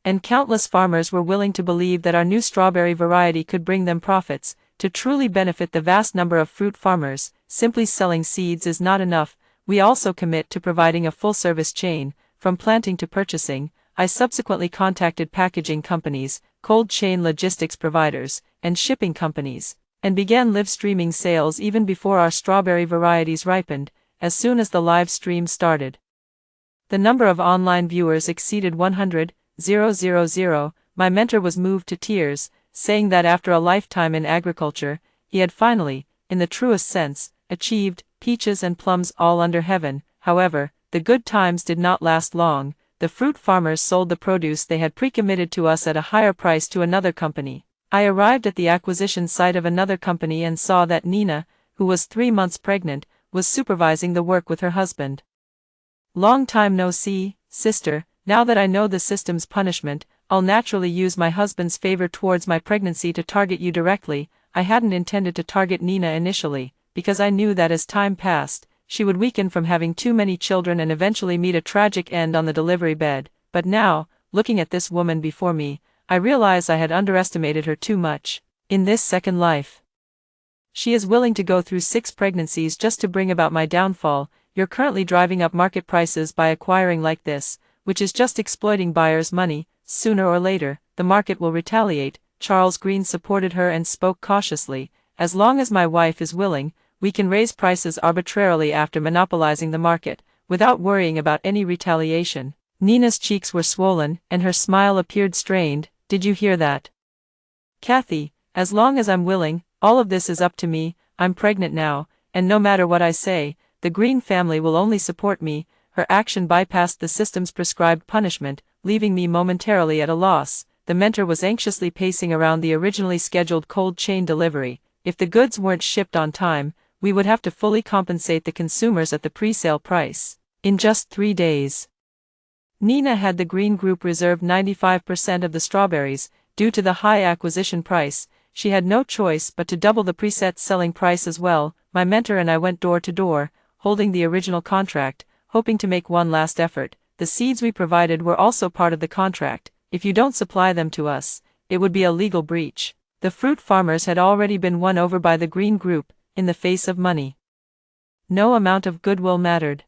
and countless farmers were willing to believe that our new strawberry variety could bring them profits. To truly benefit the vast number of fruit farmers, simply selling seeds is not enough. We also commit to providing a full-service chain, from planting to purchasing. I subsequently contacted packaging companies, cold chain logistics providers, and shipping companies, and began live streaming sales even before our strawberry varieties ripened. As soon as the live stream started, the number of online viewers exceeded 100,000. My mentor was moved to tears, saying that after a lifetime in agriculture, he had finally, in the truest sense, achieved peaches and plums all under heaven. However, the good times did not last long. The fruit farmers sold the produce they had pre-committed to us at a higher price to another company. I arrived at the acquisition site of another company and saw that Nina, who was 3 months pregnant, was supervising the work with her husband. Long time no see, sister. Now that I know the system's punishment, I'll naturally use my husband's favor towards my pregnancy to target you directly. I hadn't intended to target Nina initially, because I knew that as time passed, she would weaken from having too many children and eventually meet a tragic end on the delivery bed. But now, looking at this woman before me, I realize I had underestimated her too much. In this second life, she is willing to go through 6 pregnancies just to bring about my downfall. You're currently driving up market prices by acquiring like this, which is just exploiting buyers' money. Sooner or later, the market will retaliate. Charles Green supported her and spoke cautiously. As long as my wife is willing, we can raise prices arbitrarily after monopolizing the market, without worrying about any retaliation. Nina's cheeks were swollen, and her smile appeared strained. Did you hear that, Kathy? As long as I'm willing, all of this is up to me. I'm pregnant now, and no matter what I say, the Green family will only support me. Her action bypassed the system's prescribed punishment, leaving me momentarily at a loss. The mentor was anxiously pacing around the originally scheduled cold chain delivery. If the goods weren't shipped on time, we would have to fully compensate the consumers at the pre-sale price. In just 3 days, Nina had the Green Group reserve 95% of the strawberries. Due to the high acquisition price, she had no choice but to double the preset selling price as well. My mentor and I went door to door, holding the original contract, hoping to make one last effort. The seeds we provided were also part of the contract. If you don't supply them to us, it would be a legal breach. The fruit farmers had already been won over by the Green Group, in the face of money. No amount of goodwill mattered.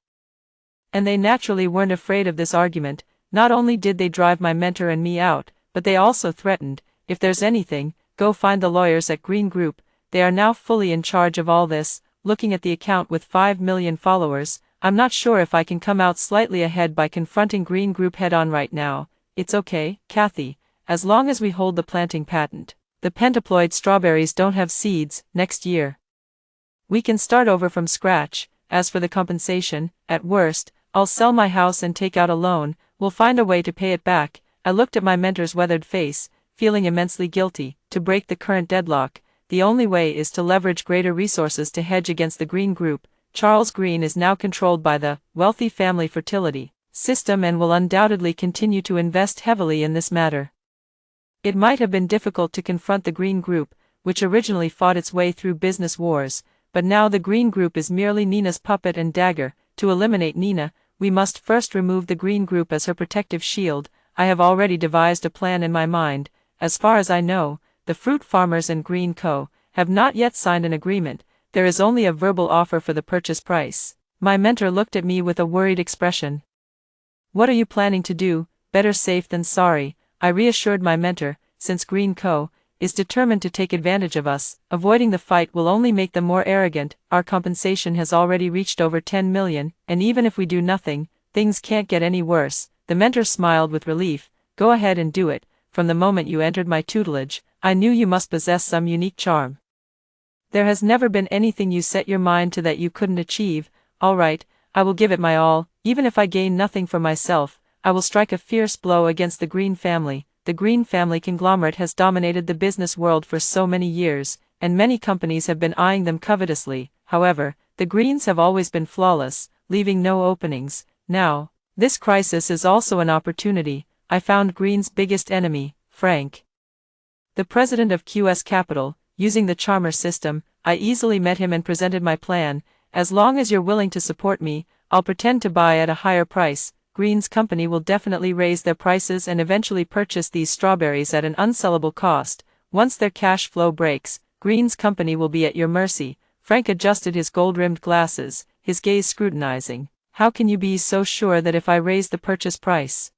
And they naturally weren't afraid of this argument. Not only did they drive my mentor and me out, but they also threatened, if there's anything, go find the lawyers at Green Group. They are now fully in charge of all this. Looking at the account with 5 million followers, I'm not sure if I can come out slightly ahead by confronting Green Group head-on right now. It's okay, Kathy, as long as we hold the planting patent. The pentaploid strawberries don't have seeds. Next year, we can start over from scratch. As for the compensation, at worst, I'll sell my house and take out a loan. We'll find a way to pay it back. I looked at my mentor's weathered face, feeling immensely guilty. To break the current deadlock, the only way is to leverage greater resources to hedge against the Green Group. Charles Green is now controlled by the wealthy family fertility system and will undoubtedly continue to invest heavily in this matter. It might have been difficult to confront the Green Group, which originally fought its way through business wars, but now the Green Group is merely Nina's puppet and dagger. To eliminate Nina, we must first remove the Green Group as her protective shield. I have already devised a plan in my mind. As far as I know, the fruit farmers and Green Co. have not yet signed an agreement. There is only a verbal offer for the purchase price. My mentor looked at me with a worried expression. What are you planning to do? Better safe than sorry, I reassured my mentor, since Green Co. is determined to take advantage of us. Avoiding the fight will only make them more arrogant. Our compensation has already reached over 10 million, and even if we do nothing, things can't get any worse. The mentor smiled with relief. Go ahead and do it. From the moment you entered my tutelage, I knew you must possess some unique charm. There has never been anything you set your mind to that you couldn't achieve. All right, I will give it my all. Even if I gain nothing for myself, I will strike a fierce blow against the Green family. The Green family conglomerate has dominated the business world for so many years, and many companies have been eyeing them covetously. However, the Greens have always been flawless, leaving no openings. Now, this crisis is also an opportunity. I found Green's biggest enemy, Frank, the president of QS Capital. Using the Charmer system, I easily met him and presented my plan. As long as you're willing to support me, I'll pretend to buy at a higher price. Green's company will definitely raise their prices and eventually purchase these strawberries at an unsellable cost. Once their cash flow breaks, Green's company will be at your mercy. Frank adjusted his gold-rimmed glasses, his gaze scrutinizing. How can you be so sure that if I raise the purchase price,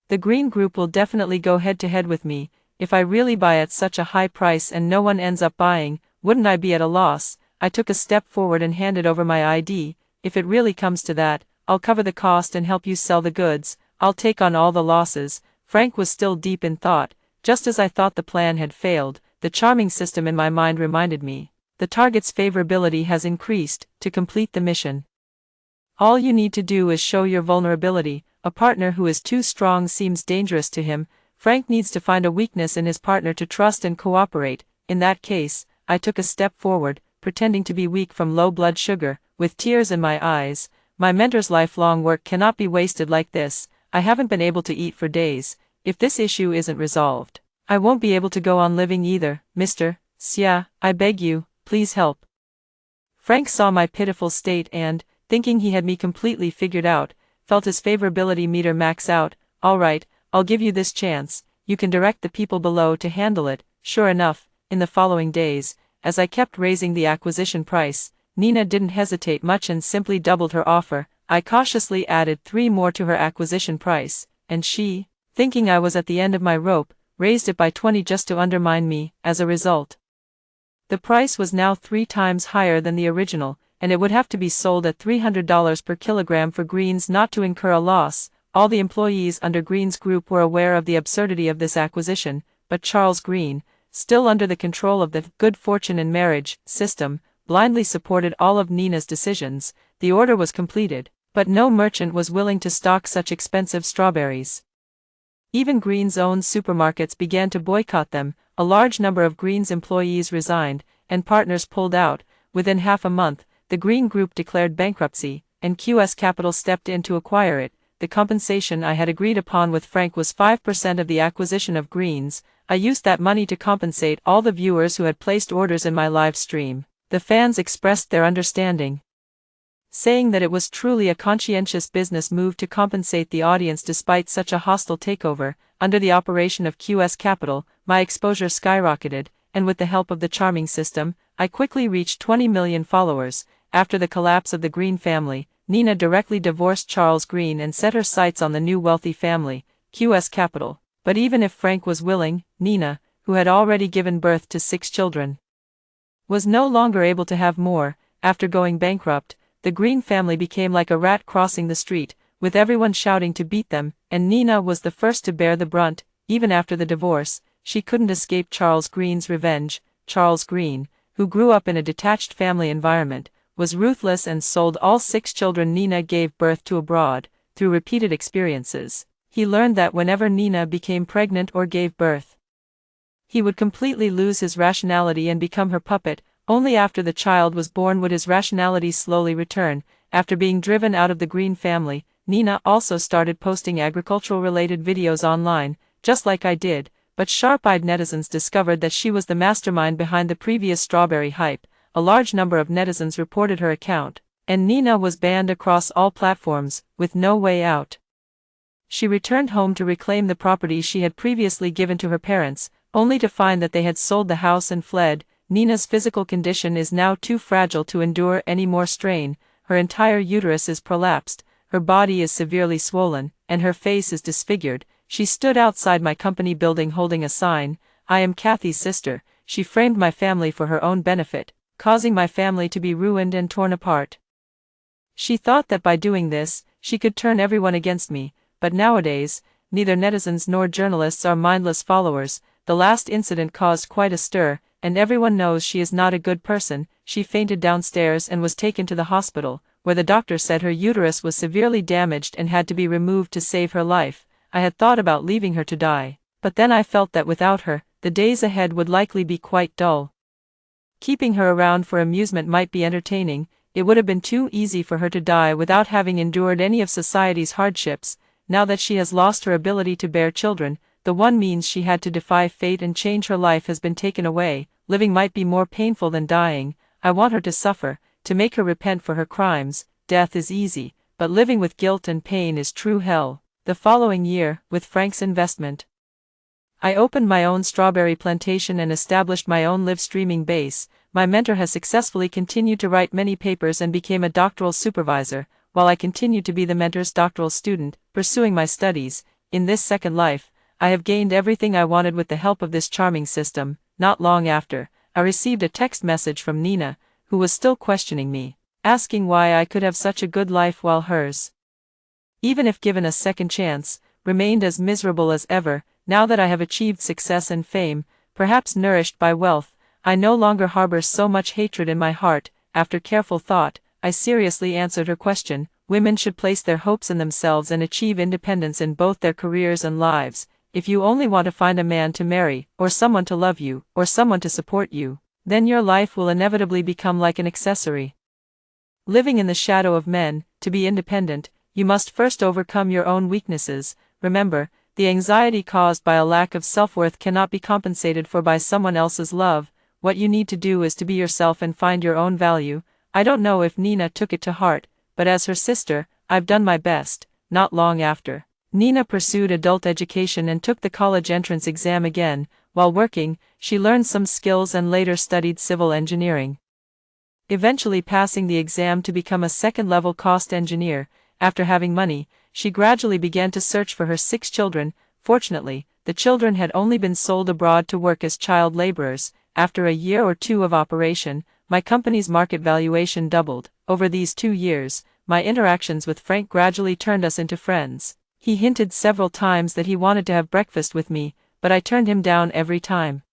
the Green Group will definitely go head-to-head with me? If I really buy at such a high price and no one ends up buying, wouldn't I be at a loss? I took a step forward and handed over my ID. If it really comes to that, I'll cover the cost and help you sell the goods. I'll take on all the losses. Frank was still deep in thought. Just as I thought the plan had failed, the charming system in my mind reminded me. The target's favorability has increased. To complete the mission, all you need to do is show your vulnerability. A partner who is too strong seems dangerous to him. Frank needs to find a weakness in his partner to trust and cooperate. In that case, I took a step forward, pretending to be weak from low blood sugar, with tears in my eyes. My mentor's lifelong work cannot be wasted like this. I haven't been able to eat for days. If this issue isn't resolved, I won't be able to go on living either. Mr. Xia, I beg you, please help. Frank saw my pitiful state and, thinking he had me completely figured out, felt his favorability meter max out. All right, I'll give you this chance. You can direct the people below to handle it. Sure enough, in the following days, as I kept raising the acquisition price, Nina didn't hesitate much and simply doubled her offer. I cautiously added 3 more to her acquisition price, and she, thinking I was at the end of my rope, raised it by 20 just to undermine me. As a result, the price was now 3 times higher than the original, and it would have to be sold at $300 per kilogram for Greens not to incur a loss. All the employees under Green's group were aware of the absurdity of this acquisition, but Charles Green, still under the control of the good fortune in marriage system, blindly supported all of Nina's decisions. The order was completed, but no merchant was willing to stock such expensive strawberries. Even Green's own supermarkets began to boycott them. A large number of Green's employees resigned, and partners pulled out. Within half a month, the Green Group declared bankruptcy, and QS Capital stepped in to acquire it. The compensation I had agreed upon with Frank was 5% of the acquisition of Greens. I used that money to compensate all the viewers who had placed orders in my live stream. The fans expressed their understanding, saying that it was truly a conscientious business move to compensate the audience despite such a hostile takeover. Under the operation of QS Capital, my exposure skyrocketed, and with the help of the charming system, I quickly reached 20 million followers. After the collapse of the Green family, Nina directly divorced Charles Green and set her sights on the new wealthy family, QS Capital. But even if Frank was willing, Nina, who had already given birth to 6 children, was no longer able to have more. After going bankrupt, the Green family became like a rat crossing the street, with everyone shouting to beat them, and Nina was the first to bear the brunt. Even after the divorce, she couldn't escape Charles Green's revenge. Charles Green, who grew up in a detached family environment, was ruthless and sold all 6 children Nina gave birth to abroad. Through repeated experiences, he learned that whenever Nina became pregnant or gave birth, he would completely lose his rationality and become her puppet. Only after the child was born would his rationality slowly return. After being driven out of the Green family, Nina also started posting agricultural-related videos online, just like I did, but sharp-eyed netizens discovered that she was the mastermind behind the previous strawberry hype. A large number of netizens reported her account, and Nina was banned across all platforms, with no way out. She returned home to reclaim the property she had previously given to her parents, only to find that they had sold the house and fled. Nina's physical condition is now too fragile to endure any more strain. Her entire uterus is prolapsed, her body is severely swollen, and her face is disfigured. She stood outside my company building holding a sign, "I am Kathy's sister." She framed my family for her own benefit, causing my family to be ruined and torn apart. She thought that by doing this, she could turn everyone against me, but nowadays, neither netizens nor journalists are mindless followers. The last incident caused quite a stir, and everyone knows she is not a good person. She fainted downstairs and was taken to the hospital, where the doctor said her uterus was severely damaged and had to be removed to save her life. I had thought about leaving her to die, but then I felt that without her, the days ahead would likely be quite dull. Keeping her around for amusement might be entertaining. It would have been too easy for her to die without having endured any of society's hardships. Now that she has lost her ability to bear children, the one means she had to defy fate and change her life has been taken away. Living might be more painful than dying. I want her to suffer, to make her repent for her crimes. Death is easy, but living with guilt and pain is true hell. The following year, with Frank's investment, I opened my own strawberry plantation and established my own live streaming base. My mentor has successfully continued to write many papers and became a doctoral supervisor, while I continued to be the mentor's doctoral student, pursuing my studies. In this second life, I have gained everything I wanted with the help of this charming system. Not long after, I received a text message from Nina, who was still questioning me, asking why I could have such a good life while hers, even if given a second chance, remained as miserable as ever. Now that I have achieved success and fame, perhaps nourished by wealth, I no longer harbor so much hatred in my heart. After careful thought, I seriously answered her question. Women should place their hopes in themselves and achieve independence in both their careers and lives. If you only want to find a man to marry, or someone to love you, or someone to support you, then your life will inevitably become like an accessory. Living in the shadow of men, to be independent, you must first overcome your own weaknesses. Remember, the anxiety caused by a lack of self-worth cannot be compensated for by someone else's love. What you need to do is to be yourself and find your own value. I don't know if Nina took it to heart, but as her sister, I've done my best. Not long after, Nina pursued adult education and took the college entrance exam again. While working, she learned some skills and later studied civil engineering, eventually passing the exam to become a second-level cost engineer. After having money, she gradually began to search for her 6 children. Fortunately, the children had only been sold abroad to work as child laborers. After a year or two of operation, my company's market valuation doubled. Over these 2 years, my interactions with Frank gradually turned us into friends. He hinted several times that he wanted to have breakfast with me, but I turned him down every time.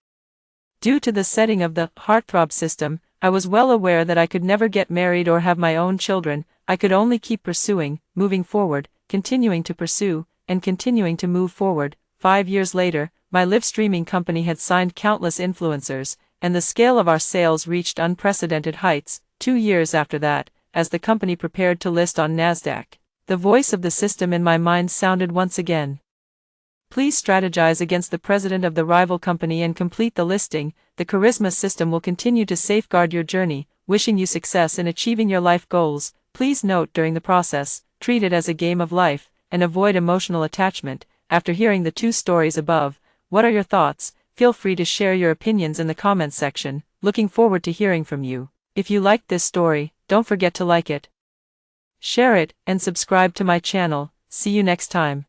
Due to the setting of the heartthrob system, I was well aware that I could never get married or have my own children. I could only keep pursuing, moving forward, continuing to pursue, and continuing to move forward. 5 years later, my live streaming company had signed countless influencers, and the scale of our sales reached unprecedented heights. 2 years after that, as the company prepared to list on NASDAQ, the voice of the system in my mind sounded once again. Please strategize against the president of the rival company and complete the listing. The charisma system will continue to safeguard your journey. Wishing you success in achieving your life goals. Please note during the process, treat it as a game of life, and avoid emotional attachment. After hearing the 2 stories above, what are your thoughts? Feel free to share your opinions in the comments section. Looking forward to hearing from you. If you liked this story, don't forget to like it, share it, and subscribe to my channel. See you next time.